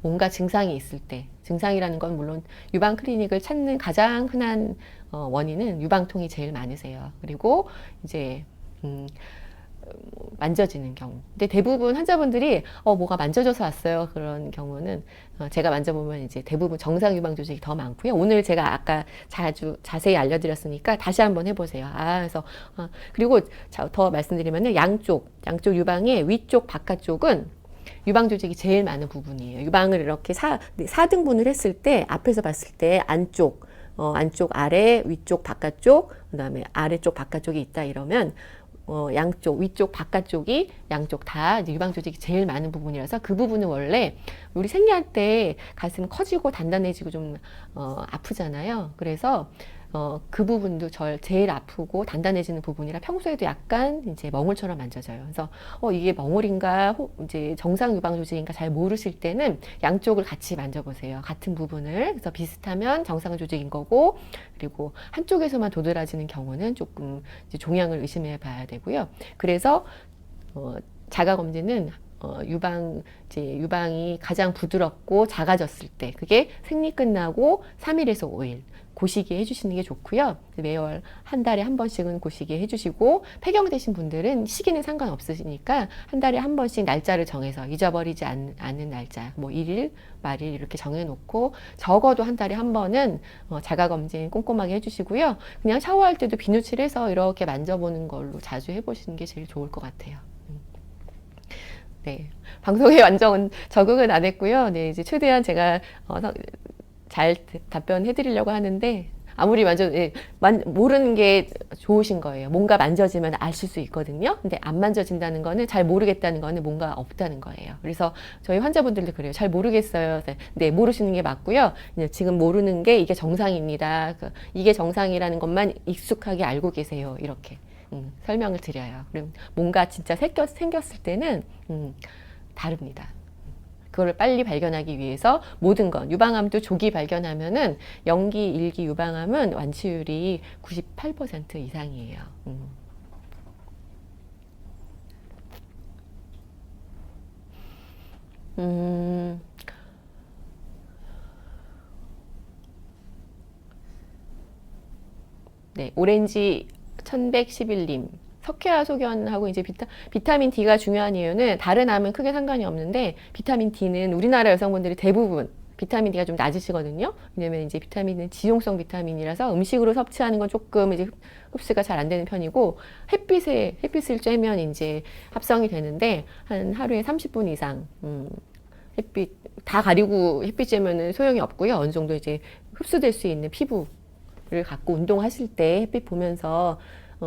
뭔가 증상이 있을 때 증상이라는 건 물론 유방 클리닉을 찾는 가장 흔한 원인은 유방통이 제일 많으세요. 그리고 이제 만져지는 경우. 근데 대부분 환자분들이 뭐가 만져져서 왔어요. 그런 경우는 제가 만져보면 이제 대부분 정상 유방 조직이 더 많고요. 오늘 제가 아까 자세히 알려드렸으니까 다시 한번 해보세요. 그래서 그리고 더 말씀드리면은 양쪽 유방의 위쪽 바깥쪽은 유방 조직이 제일 많은 부분이에요. 유방을 이렇게 4등분을 했을 때 앞에서 봤을 때 안쪽 아래 위쪽 바깥쪽 그다음에 아래쪽 바깥쪽이 있다 이러면 양쪽 위쪽 바깥쪽이 양쪽 다 이제 유방 조직이 제일 많은 부분이라서 그 부분은 원래 우리 생리할 때 가슴 커지고 단단해지고 좀 아프잖아요. 그래서 그 부분도 제일 아프고 단단해지는 부분이라 평소에도 약간 이제 멍울처럼 만져져요. 그래서 이게 멍울인가 이제 정상 유방 조직인가 잘 모르실 때는 양쪽을 같이 만져보세요. 같은 부분을. 그래서 비슷하면 정상 조직인 거고, 그리고 한쪽에서만 도드라지는 경우는 조금 이제 종양을 의심해 봐야 되고요. 그래서 자가 검진은 유방이 가장 부드럽고 작아졌을 때, 그게 생리 끝나고 3일에서 5일. 그 시기에 해주시는 게 좋고요. 매월 한 달에 한 번씩은 그 시기에 해주시고, 폐경되신 분들은 시기는 상관없으시니까 한 달에 한 번씩 날짜를 정해서 잊어버리지 않는 날짜, 뭐 1일, 말일 이렇게 정해놓고 적어도 한 달에 한 번은 자가검진 꼼꼼하게 해주시고요. 그냥 샤워할 때도 비누칠해서 이렇게 만져보는 걸로 자주 해보시는 게 제일 좋을 것 같아요. 네, 방송에 완전 적응은 안 했고요. 네, 이제 최대한 제가 잘 답변해 드리려고 하는데 아무리 모르는 게 좋으신 거예요. 뭔가 만져지면 아실 수 있거든요. 근데 안 만져진다는 거는 잘 모르겠다는 거는 뭔가 없다는 거예요. 그래서 저희 환자분들도 그래요. 잘 모르겠어요. 네, 모르시는 게 맞고요. 지금 모르는 게 이게 정상입니다. 이게 정상이라는 것만 익숙하게 알고 계세요. 이렇게 설명을 드려요. 그럼 뭔가 진짜 생겼을 때는 다릅니다. 그거를 빨리 발견하기 위해서 모든 건 유방암도 조기 발견하면은 0기, 1기 유방암은 완치율이 98% 이상이에요. 네, 오렌지 1111님. 석회화 소견하고 이제 비타민 D가 중요한 이유는 다른 암은 크게 상관이 없는데 비타민 D는 우리나라 여성분들이 대부분 비타민 D가 좀 낮으시거든요. 왜냐면 이제 비타민은 지용성 비타민이라서 음식으로 섭취하는 건 조금 이제 흡수가 잘 안 되는 편이고 햇빛을 쬐면 이제 합성이 되는데 한 하루에 30분 이상 햇빛 다 가리고 햇빛 쬐면은 소용이 없고요. 어느 정도 이제 흡수될 수 있는 피부를 갖고 운동하실 때 햇빛 보면서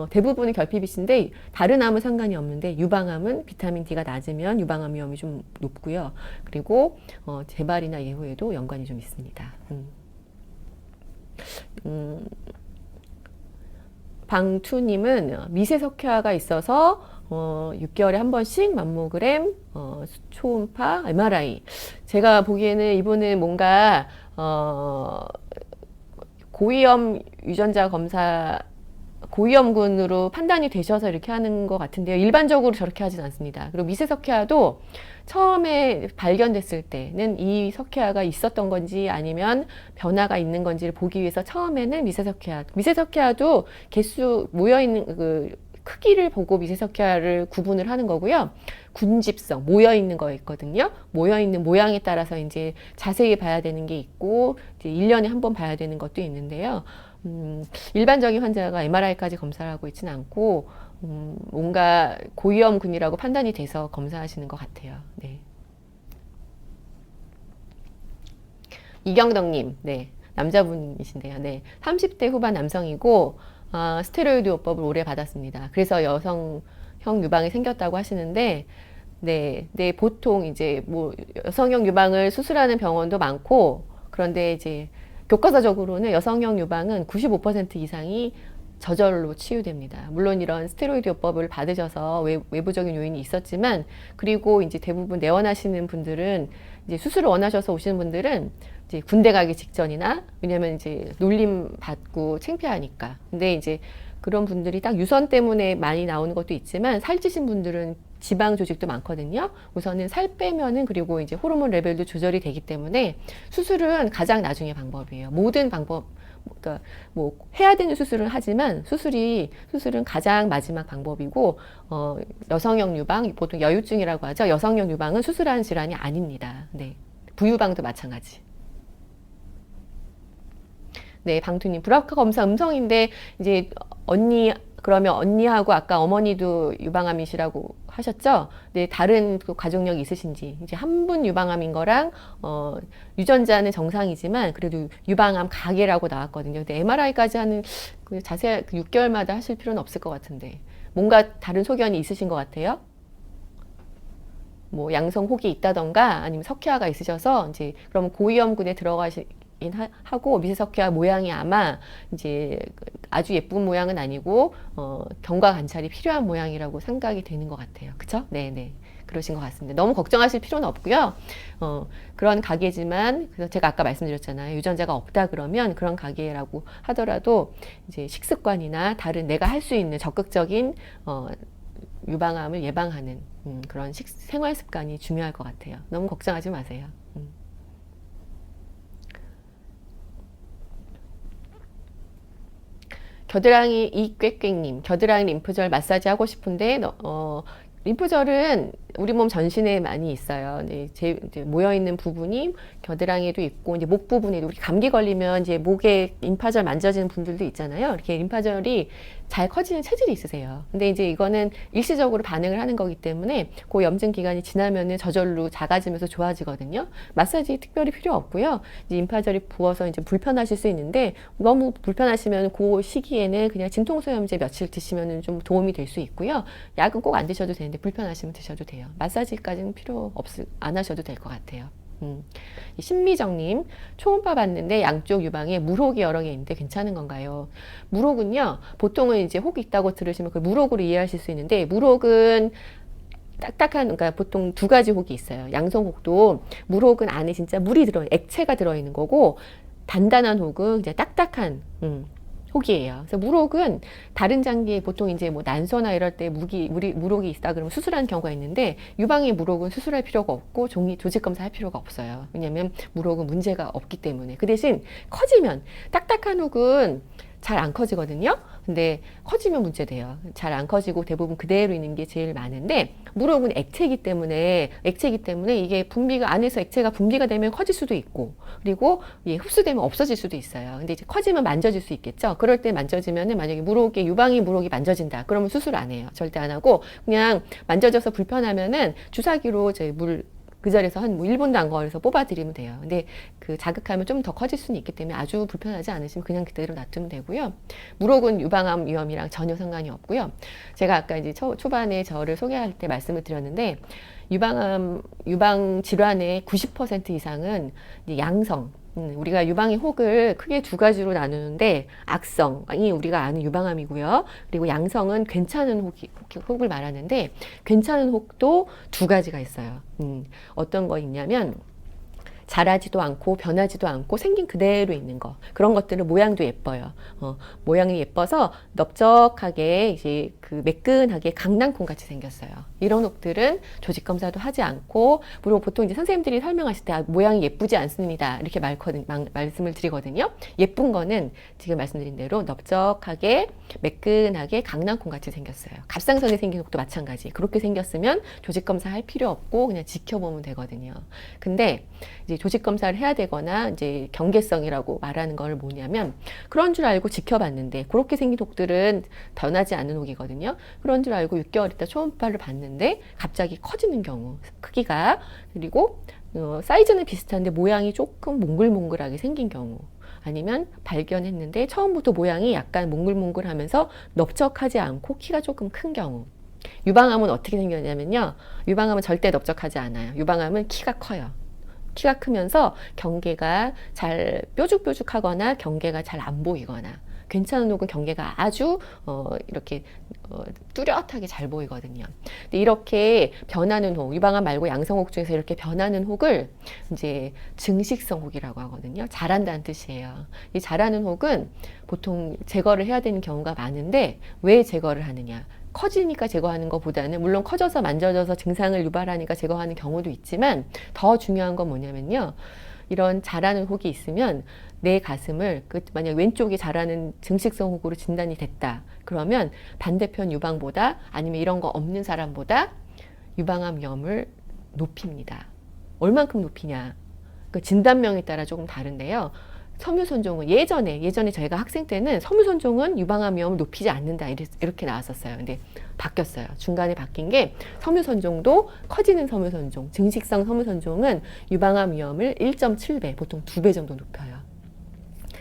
대부분은 결핍이신데 다른 암은 상관이 없는데 유방암은 비타민 D가 낮으면 유방암 위험이 좀 높고요. 그리고 재발이나 예후에도 연관이 좀 있습니다. 방투님은 미세석회화가 있어서 6개월에 한 번씩 맘모그램, 초음파, MRI. 제가 보기에는 이분은 뭔가 고위험 유전자 검사 고위험군으로 판단이 되셔서 이렇게 하는 것 같은데요. 일반적으로 저렇게 하진 않습니다. 그리고 미세석회화도 처음에 발견됐을 때는 이 석회화가 있었던 건지 아니면 변화가 있는 건지를 보기 위해서 처음에는 미세석회화도 개수 모여있는 그 크기를 보고 미세석회화를 구분을 하는 거고요. 군집성, 모여있는 거 있거든요. 모여있는 모양에 따라서 이제 자세히 봐야 되는 게 있고, 이제 1년에 한 번 봐야 되는 것도 있는데요. 일반적인 환자가 MRI까지 검사를 하고 있지는 않고, 뭔가 고위험군이라고 판단이 돼서 검사하시는 것 같아요. 네. 이경덕님, 네. 남자분이신데요. 네. 30대 후반 남성이고, 스테로이드 요법을 오래 받았습니다. 그래서 여성형 유방이 생겼다고 하시는데, 네, 보통 이제 뭐 여성형 유방을 수술하는 병원도 많고, 그런데 이제 교과서적으로는 여성형 유방은 95% 이상이 저절로 치유됩니다. 물론 이런 스테로이드 요법을 받으셔서 외부적인 요인이 있었지만, 그리고 이제 대부분 내원하시는 분들은, 이제 수술을 원하셔서 오시는 분들은 이제 군대 가기 직전이나, 왜냐면 이제 놀림 받고 창피하니까. 근데 이제 그런 분들이 딱 유선 때문에 많이 나오는 것도 있지만, 살찌신 분들은 지방 조직도 많거든요. 우선은 살 빼면은, 그리고 이제 호르몬 레벨도 조절이 되기 때문에 수술은 가장 나중의 방법이에요. 모든 방법, 그러니까 뭐 해야 되는 수술은 하지만 수술은 가장 마지막 방법이고, 여성형 유방, 보통 여유증이라고 하죠. 여성형 유방은 수술하는 질환이 아닙니다. 네, 부유방도 마찬가지. 네, 방투님, 브라카 검사 음성인데 이제 그러면 언니하고 아까 어머니도 유방암이시라고 하셨죠? 네, 다른 그 가족력이 있으신지. 이제 한 분 유방암인 거랑, 유전자는 정상이지만 그래도 유방암 가계라고 나왔거든요. 근데 MRI까지 하는 그 자세히 6개월마다 하실 필요는 없을 것 같은데. 뭔가 다른 소견이 있으신 것 같아요? 뭐 양성 혹이 있다던가 아니면 석회화가 있으셔서 이제 그러면 고위험군에 하고 미세석회화 모양이 아마 이제 아주 예쁜 모양은 아니고 경과 관찰이 필요한 모양이라고 생각이 되는 것 같아요. 그쵸? 네네. 그러신 것 같습니다. 너무 걱정하실 필요는 없고요. 그런 가게지만, 그래서 제가 아까 말씀드렸잖아요. 유전자가 없다 그러면 그런 가게라고 하더라도 이제 식습관이나 다른 내가 할 수 있는 적극적인 유방암을 예방하는 그런 생활 습관이 중요할 것 같아요. 너무 걱정하지 마세요. 겨드랑이 이꾀꾀님, 겨드랑이 림프절 마사지 하고 싶은데 림프절은 우리 몸 전신에 많이 있어요. 이제 모여 있는 부분이 겨드랑이에도 있고, 이제 목 부분에도, 우리 감기 걸리면 이제 목에 림파절 만져지는 분들도 있잖아요. 이렇게 림파절이 잘 커지는 체질이 있으세요. 근데 이제 이거는 일시적으로 반응을 하는 거기 때문에 그 염증 기간이 지나면은 저절로 작아지면서 좋아지거든요. 마사지 특별히 필요 없고요. 이제 림파절이 부어서 이제 불편하실 수 있는데, 너무 불편하시면 그 시기에는 그냥 진통소염제 며칠 드시면은 좀 도움이 될 수 있고요. 약은 꼭 안 드셔도 되는데 불편하시면 드셔도 돼요. 마사지까지는 안 하셔도 될 것 같아요. 신미정님, 초음파 봤는데 양쪽 유방에 물혹이 여러 개 있는데 괜찮은 건가요? 물혹은요, 보통은 이제 혹이 있다고 들으시면 그걸 물혹으로 이해하실 수 있는데, 물혹은 딱딱한, 그러니까 보통 두 가지 혹이 있어요. 양성혹도, 물혹은 안에 진짜 액체가 들어있는 거고, 단단한 혹은 이제 딱딱한 혹이에요. 그래서 물혹은 다른 장기에 보통 이제 뭐 난소나 이럴 때 물혹이 있다 그러면 수술하는 경우가 있는데, 유방의 물혹은 수술할 필요가 없고 조직 검사할 필요가 없어요. 왜냐하면 물혹은 문제가 없기 때문에. 그 대신 커지면, 딱딱한 혹은 잘 안 커지거든요. 근데 커지면 문제돼요. 잘 안 커지고 대부분 그대로 있는 게 제일 많은데, 물혹은 액체이기 때문에 이게 안에서 액체가 분비가 되면 커질 수도 있고, 그리고 흡수되면 없어질 수도 있어요. 근데 이제 커지면 만져질 수 있겠죠. 그럴 때 만져지면은, 만약에 유방이 물혹이 만져진다 그러면 수술 안 해요. 절대 안 하고 그냥 만져져서 불편하면은 주사기로 그 자리에서 한 1분도 안 걸려서 뽑아드리면 돼요. 근데 그 자극하면 좀 더 커질 수는 있기 때문에 아주 불편하지 않으시면 그냥 그대로 놔두면 되고요. 물혹은 유방암 위험이랑 전혀 상관이 없고요. 제가 아까 이제 초반에 저를 소개할 때 말씀을 드렸는데, 유방 질환의 90% 이상은 이제 양성, 우리가 유방의 혹을 크게 두 가지로 나누는데, 악성이 우리가 아는 유방암이고요. 그리고 양성은 괜찮은 혹을 말하는데, 괜찮은 혹도 두 가지가 있어요. 어떤 거 있냐면, 자라지도 않고 변하지도 않고 생긴 그대로 있는 거. 그런 것들은 모양도 예뻐요. 모양이 예뻐서 넓적하게 이제 그 매끈하게 강낭콩 같이 생겼어요. 이런 혹들은 조직 검사도 하지 않고, 그리고 보통 이제 선생님들이 설명하실 때 모양이 예쁘지 않습니다, 이렇게 말씀을 드리거든요. 예쁜 거는 지금 말씀드린 대로 넓적하게 매끈하게 강낭콩 같이 생겼어요. 갑상선에 생긴 혹도 마찬가지. 그렇게 생겼으면 조직 검사 할 필요 없고 그냥 지켜보면 되거든요. 근데 이제 조직 검사를 해야 되거나 이제 경계성이라고 말하는 걸 뭐냐면, 그런 줄 알고 지켜봤는데, 그렇게 생긴 혹들은 변하지 않는 혹이거든요. 그런 줄 알고 6개월 있다 초음파를 봤는데 갑자기 커지는 경우, 크기가, 그리고 사이즈는 비슷한데 모양이 조금 몽글몽글하게 생긴 경우, 아니면 발견했는데 처음부터 모양이 약간 몽글몽글하면서 넓적하지 않고 키가 조금 큰 경우. 유방암은 어떻게 생겼냐면요, 유방암은 절대 넓적하지 않아요. 유방암은 키가 커요. 키가 크면서 경계가 잘 뾰족뾰족하거나 경계가 잘 안 보이거나, 괜찮은 혹은 경계가 아주 이렇게 뚜렷하게 잘 보이거든요. 근데 이렇게 변하는 혹, 유방암 말고 양성혹 중에서 이렇게 변하는 혹을 이제 증식성 혹이라고 하거든요. 자란다는 뜻이에요. 이 자라는 혹은 보통 제거를 해야 되는 경우가 많은데 왜 제거를 하느냐? 커지니까 제거하는 것보다는 물론 커져서 만져져서 증상을 유발하니까 제거하는 경우도 있지만 더 중요한 건 뭐냐면요. 이런 자라는 혹이 있으면 내 가슴을 만약 왼쪽이 자라는 증식성 혹으로 진단이 됐다. 그러면 반대편 유방보다 아니면 이런 거 없는 사람보다 유방암 위험을 높입니다. 얼만큼 높이냐? 그 진단명에 따라 조금 다른데요. 섬유선종은 예전에 저희가 학생 때는 섬유선종은 유방암 위험을 높이지 않는다 이렇게 나왔었어요. 근데 바뀌었어요. 중간에 바뀐 게 섬유선종도 커지는 섬유선종, 증식성 섬유선종은 유방암 위험을 1.7배, 보통 2배 정도 높여요.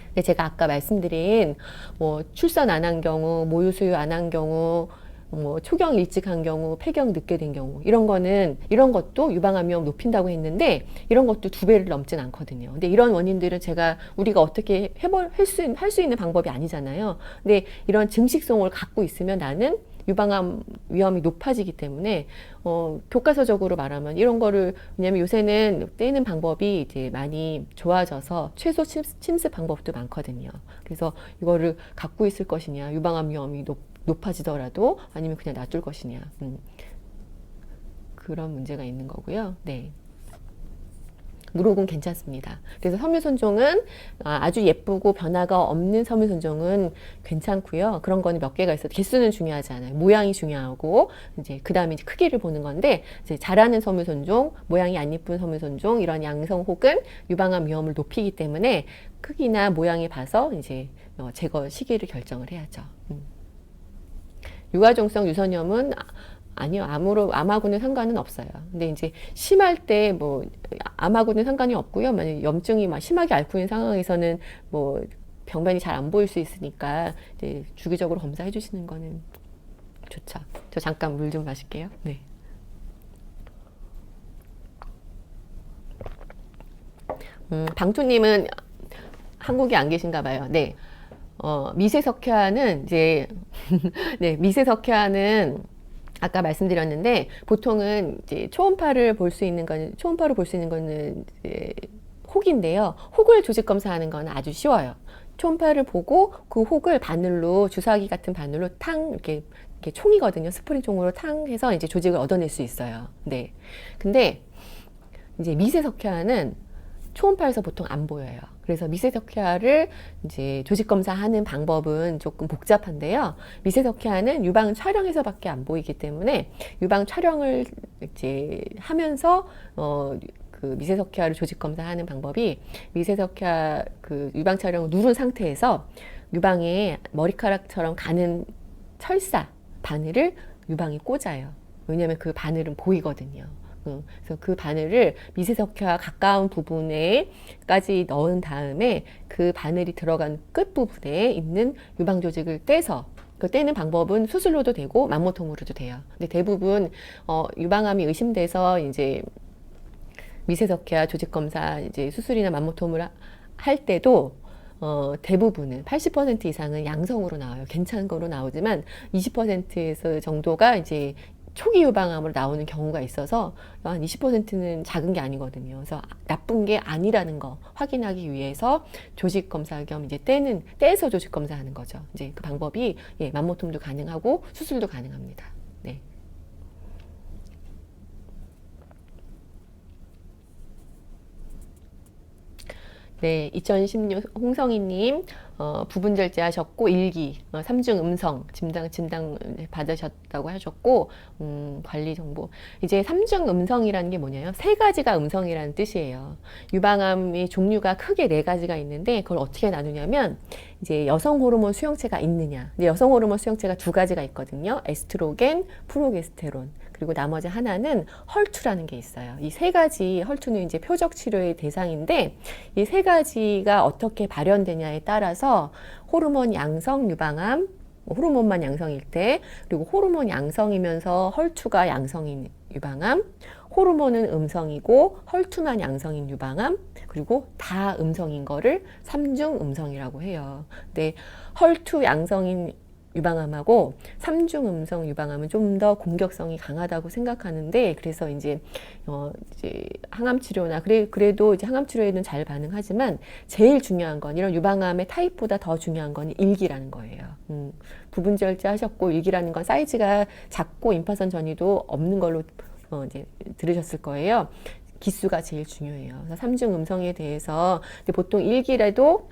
근데 제가 아까 말씀드린 뭐 출산 안 한 경우, 모유 수유 안 한 경우, 뭐 초경 일찍 한 경우, 폐경 늦게 된 경우 이런 것도 유방암 위험 높인다고 했는데 이런 것도 2배를 넘진 않거든요. 근데 이런 원인들은 우리가 어떻게 할 수 있는 방법이 아니잖아요. 근데 이런 증식성을 갖고 있으면 나는 유방암 위험이 높아지기 때문에 교과서적으로 말하면 이런 거를 왜냐면 요새는 떼는 방법이 이제 많이 좋아져서 최소 침습 방법도 많거든요. 그래서 이거를 갖고 있을 것이냐, 유방암 위험이 높아지더라도 아니면 그냥 놔둘 것이냐 그런 문제가 있는 거고요. 네. 무록은 괜찮습니다. 그래서 섬유선종은 아주 예쁘고 변화가 없는 섬유선종은 괜찮고요. 그런 거는 몇 개가 있어도 개수는 중요하지 않아요. 모양이 중요하고 이제 그 다음에 크기를 보는 건데 이제 자라는 섬유선종, 모양이 안 예쁜 섬유선종 이런 양성 혹은 유방암 위험을 높이기 때문에 크기나 모양에 봐서 이제 제거 시기를 결정을 해야죠. 유가종성 유선염은 아니요. 암하고는 상관은 없어요. 근데 이제 심할 때 뭐 암하고는 상관이 없고요. 만약 염증이 막 심하게 앓고 있는 상황에서는 뭐 병변이 잘 안 보일 수 있으니까 이제 주기적으로 검사해 주시는 거는 좋죠. 저 잠깐 물 좀 마실게요. 네. 방투님은 한국에 안 계신가 봐요. 네. 미세석회화는 이제 네, 미세석회화는 아까 말씀드렸는데 보통은 이제 초음파로 볼 수 있는 거는 이제 혹인데요. 혹을 조직 검사하는 건 아주 쉬워요. 초음파를 보고 그 혹을 바늘로 주사기 같은 바늘로 탕 이렇게 총이거든요. 스프링 총으로 탕 해서 이제 조직을 얻어낼 수 있어요. 네. 근데 이제 미세석회화는 초음파에서 보통 안 보여요. 그래서 미세석회화를 이제 조직 검사하는 방법은 조금 복잡한데요. 미세석회화는 유방 촬영에서밖에 안 보이기 때문에 유방 촬영을 이제 하면서 그 미세석회화를 조직 검사하는 방법이 미세석회화 그 유방 촬영을 누른 상태에서 유방에 머리카락처럼 가는 철사 바늘을 유방에 꽂아요. 왜냐하면 그 바늘은 보이거든요. 그래서 그 바늘을 미세석회와 가까운 부분에까지 넣은 다음에 그 바늘이 들어간 끝부분에 있는 유방 조직을 떼서 그 떼는 방법은 수술로도 되고 맘모톰으로도 돼요. 근데 대부분 유방암이 의심돼서 이제 미세석회와 조직 검사 이제 수술이나 맘모톰을 할 때도 대부분은 80% 이상은 양성으로 나와요. 괜찮은 거로 나오지만 20%에서 정도가 이제 초기 유방암으로 나오는 경우가 있어서 한 20%는 작은 게 아니거든요. 그래서 나쁜 게 아니라는 거 확인하기 위해서 조직 검사 겸 이제 떼서 조직 검사하는 거죠. 이제 그 방법이 맘모톰도 가능하고 수술도 가능합니다. 네. 네, 2016 홍성희님 부분 절제하셨고 1기 3중 음성 진단 받으셨다고 하셨고 관리 정보 이제 3중 음성이라는 게 뭐냐면 3가지가 음성이라는 뜻이에요. 유방암의 종류가 크게 4가지가 있는데 그걸 어떻게 나누냐면 이제 여성 호르몬 수용체가 있느냐. 근데 여성 호르몬 수용체가 2가지가 있거든요. 에스트로겐, 프로게스테론. 그리고 나머지 하나는 헐투라는 게 있어요. 이 3가지 헐투는 이제 표적 치료의 대상인데 이 3가지가 어떻게 발현되냐에 따라서 호르몬 양성 유방암, 호르몬만 양성일 때, 그리고 호르몬 양성이면서 헐투가 양성인 유방암, 호르몬은 음성이고 헐투만 양성인 유방암, 그리고 다 음성인 거를 삼중 음성이라고 해요. 근데 헐투 양성인 유방암하고 삼중 음성 유방암은 좀 더 공격성이 강하다고 생각하는데, 그래서 이제 항암 치료나 그래도 이제 항암 치료에는 잘 반응하지만 제일 중요한 건 이런 유방암의 타입보다 더 중요한 건 일기라는 거예요. 부분절제 하셨고 일기라는 건 사이즈가 작고 임파선 전이도 없는 걸로 이제 들으셨을 거예요. 기수가 제일 중요해요. 그래서 삼중 음성에 대해서 근데 보통 일기라도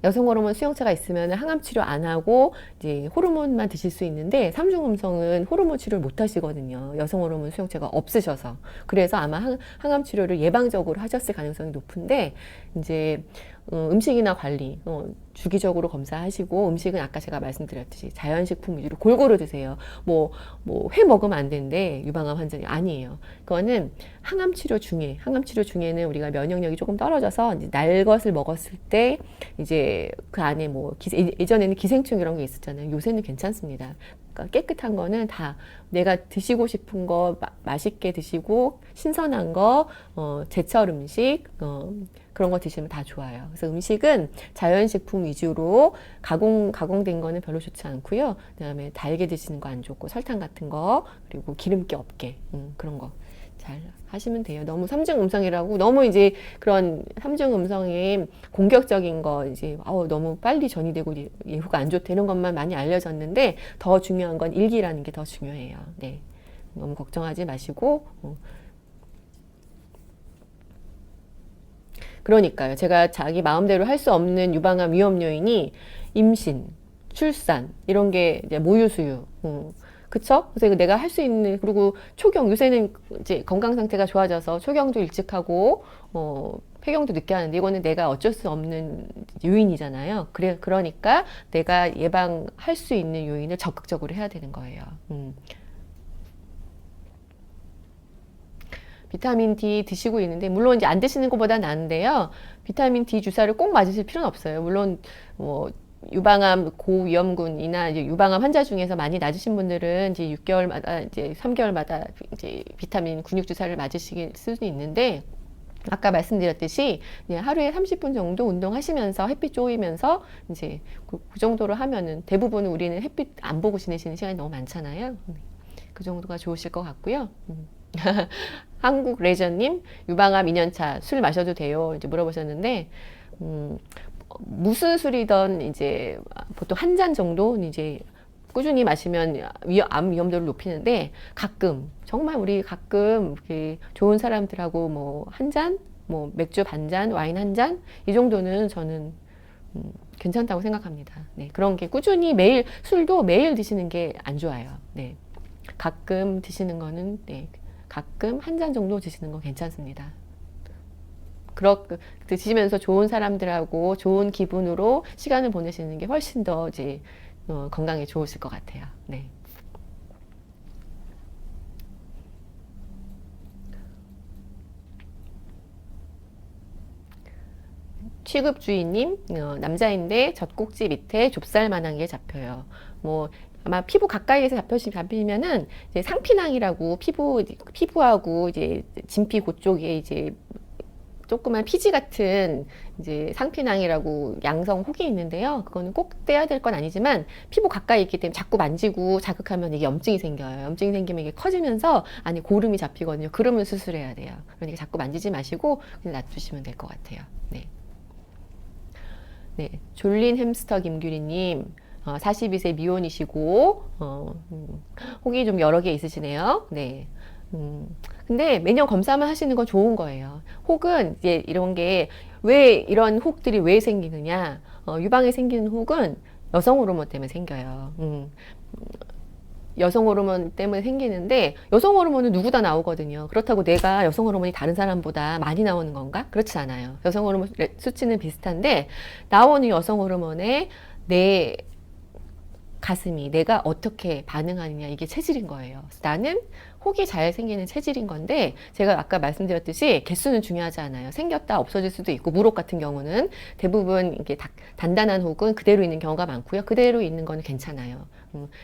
여성 호르몬 수용체가 있으면 항암 치료 안 하고 이제 호르몬만 드실 수 있는데, 삼중 음성은 호르몬 치료를 못 하시거든요. 여성 호르몬 수용체가 없으셔서. 그래서 아마 항암 치료를 예방적으로 하셨을 가능성이 높은데, 이제 음식이나 관리 주기적으로 검사하시고, 음식은 아까 제가 말씀드렸듯이 자연식품 위주로 골고루 드세요. 뭐 회 먹으면 안 되는데 유방암 환자는 아니에요. 그거는 항암 치료 중에는 우리가 면역력이 조금 떨어져서 이제 날 것을 먹었을 때 이제 그 안에 예전에는 기생충 이런 게 있었잖아요. 요새는 괜찮습니다. 그러니까 깨끗한 거는 다 내가 드시고 싶은 거 맛있게 드시고 신선한 거 제철 음식 그런 거 드시면 다 좋아요. 그래서 음식은 자연식품 위주로 가공된 거는 별로 좋지 않고요. 그다음에 달게 드시는 거 안 좋고 설탕 같은 거, 그리고 기름기 없게 그런 거 잘 하시면 돼요. 너무 삼중 음성이라고 너무 이제 그런 삼중 음성의 공격적인 거 이제 너무 빨리 전이되고 예후가 안 좋다 이런 것만 많이 알려졌는데, 더 중요한 건 일기라는 게 더 중요해요. 네, 너무 걱정하지 마시고. 그러니까요. 제가 자기 마음대로 할 수 없는 유방암 위험 요인이 임신, 출산 이런 게 이제 모유수유. 그쵸? 그래서 내가 할 수 있는, 그리고 초경, 요새는 이제 건강 상태가 좋아져서 초경도 일찍 하고, 폐경도 늦게 하는데, 이거는 내가 어쩔 수 없는 요인이잖아요. 그러니까 내가 예방할 수 있는 요인을 적극적으로 해야 되는 거예요. 비타민 D 드시고 있는데, 물론 이제 안 드시는 것보다 나은데요. 비타민 D 주사를 꼭 맞으실 필요는 없어요. 물론, 유방암 고위험군이나 이제 유방암 환자 중에서 많이 낮으신 분들은 이제 6개월마다 이제 3개월마다 이제 비타민 근육 주사를 맞으실 수도 있는데, 아까 말씀드렸듯이 하루에 30분 정도 운동하시면서 햇빛 쬐면서 이제 그 정도로 하면은, 대부분 우리는 햇빛 안 보고 지내시는 시간이 너무 많잖아요. 그 정도가 좋으실 것 같고요. 한국 레저님, 유방암 2년차 술 마셔도 돼요? 이제 물어보셨는데, 무슨 술이든 이제 보통 한 잔 정도 이제 꾸준히 마시면 암 위험도를 높이는데, 정말 우리 가끔 좋은 사람들하고 뭐 한 잔, 뭐 맥주 반 잔, 와인 한 잔, 이 정도는 저는 괜찮다고 생각합니다. 네, 그런 게 꾸준히 술도 매일 드시는 게 안 좋아요. 네, 가끔 드시는 거는, 네, 가끔 한 잔 정도 드시는 건 괜찮습니다. 드시면서 좋은 사람들하고 좋은 기분으로 시간을 보내시는 게 훨씬 더 이제 건강에 좋으실 것 같아요. 네. 취급주의님, 남자인데 젖꼭지 밑에 좁쌀만한 게 잡혀요. 아마 피부 가까이에서 잡히면은 이제 상피낭이라고 피부하고 이제 진피 그쪽에 이제 조그만 피지 같은 이제 상피낭이라고 양성 혹이 있는데요. 그거는 꼭 떼야 될 건 아니지만, 피부 가까이 있기 때문에 자꾸 만지고 자극하면 이게 염증이 생겨요. 염증이 생기면 이게 커지면서 안에 고름이 잡히거든요. 그러면 수술해야 돼요. 그러니까 자꾸 만지지 마시고 그냥 놔두시면 될 것 같아요. 네. 네, 졸린 햄스터 김규리님, 42세 미혼이시고 혹이 좀 여러 개 있으시네요. 네. 근데 매년 검사만 하시는 건 좋은 거예요. 혹은 이제 이런 게 왜 이런 혹들이 왜 생기느냐? 유방에 생기는 혹은 여성 호르몬 때문에 생겨요. 여성 호르몬 때문에 생기는데, 여성 호르몬은 누구나 나오거든요. 그렇다고 내가 여성 호르몬이 다른 사람보다 많이 나오는 건가? 그렇지 않아요. 여성 호르몬 수치는 비슷한데, 나오는 여성 호르몬에 내 가슴이 내가 어떻게 반응하느냐, 이게 체질인 거예요. 나는 혹이 잘 생기는 체질인 건데, 제가 아까 말씀드렸듯이 개수는 중요하지 않아요. 생겼다 없어질 수도 있고, 물혹 같은 경우는 대부분 이게 단단한 혹은 그대로 있는 경우가 많고요. 그대로 있는 거는 괜찮아요.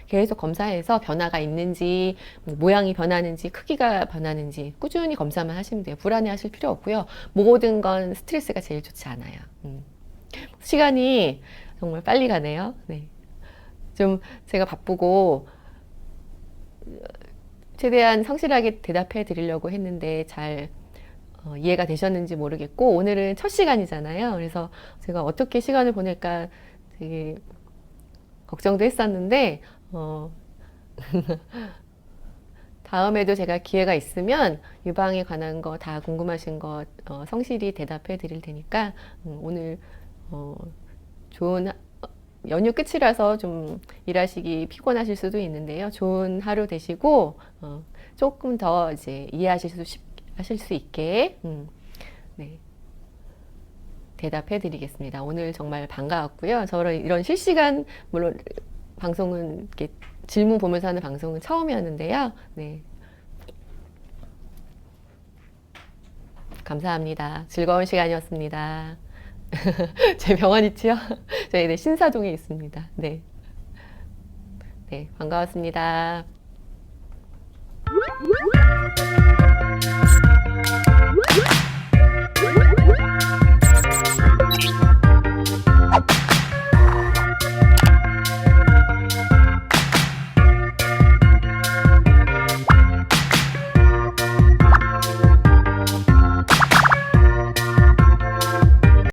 계속 검사해서 변화가 있는지, 뭐 모양이 변하는지, 크기가 변하는지 꾸준히 검사만 하시면 돼요. 불안해하실 필요 없고요. 모든 건 스트레스가 제일 좋지 않아요. 시간이 정말 빨리 가네요. 네. 좀 제가 바쁘고 최대한 성실하게 대답해 드리려고 했는데 잘 이해가 되셨는지 모르겠고, 오늘은 첫 시간이잖아요. 그래서 제가 어떻게 시간을 보낼까 되게 걱정도 했었는데 다음에도 제가 기회가 있으면 유방에 관한 거 다 궁금하신 거 성실히 대답해 드릴 테니까 오늘 좋은 연휴 끝이라서 좀 일하시기 피곤하실 수도 있는데요. 좋은 하루 되시고 조금 더 이제 하실 수 있게 네, 대답해 드리겠습니다. 오늘 정말 반가웠고요. 저는 이런 실시간 물론 방송은 이렇게 질문 보면서 하는 방송은 처음이었는데요. 네. 감사합니다. 즐거운 시간이었습니다. 제 병원 있지요? 저희 네, 신사동에 있습니다. 네. 네, 반가웠습니다.